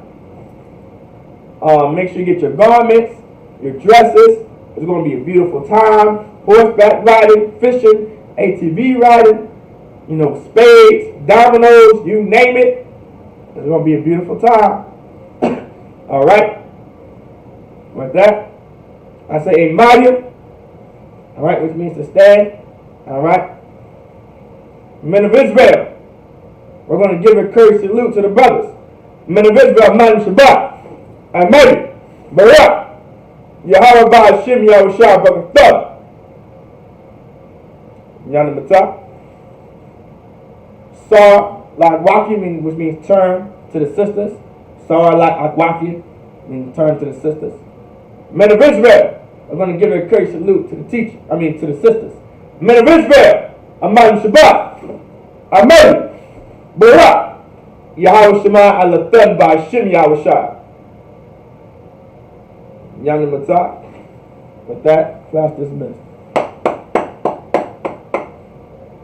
Make sure you get your garments, your dresses. It's going to be a beautiful time. Horseback riding, fishing, ATV riding, spades, dominoes, you name it. It's going to be a beautiful time. All right. With that, I say a Maria. All right, which means to stand. All right. Men of Israel, we're going to give a courteous salute to the brothers. Men of Israel, Manim Shabbat. Amadi, Barak, Yahweh Ba'ashim Yahushua Barakatah. Yana Matah. Sar Lakwaki, which means turn to the sisters. Sar Lakwaki means turn to the sisters. Men of Israel are going to give a courteous salute to the to the sisters. Men of Israel, Amadi Shabbat. Amadi, Barak, Yahweh Shema Alathan Ba'ashim Yahushua. Yana Matah. With that, class dismissed.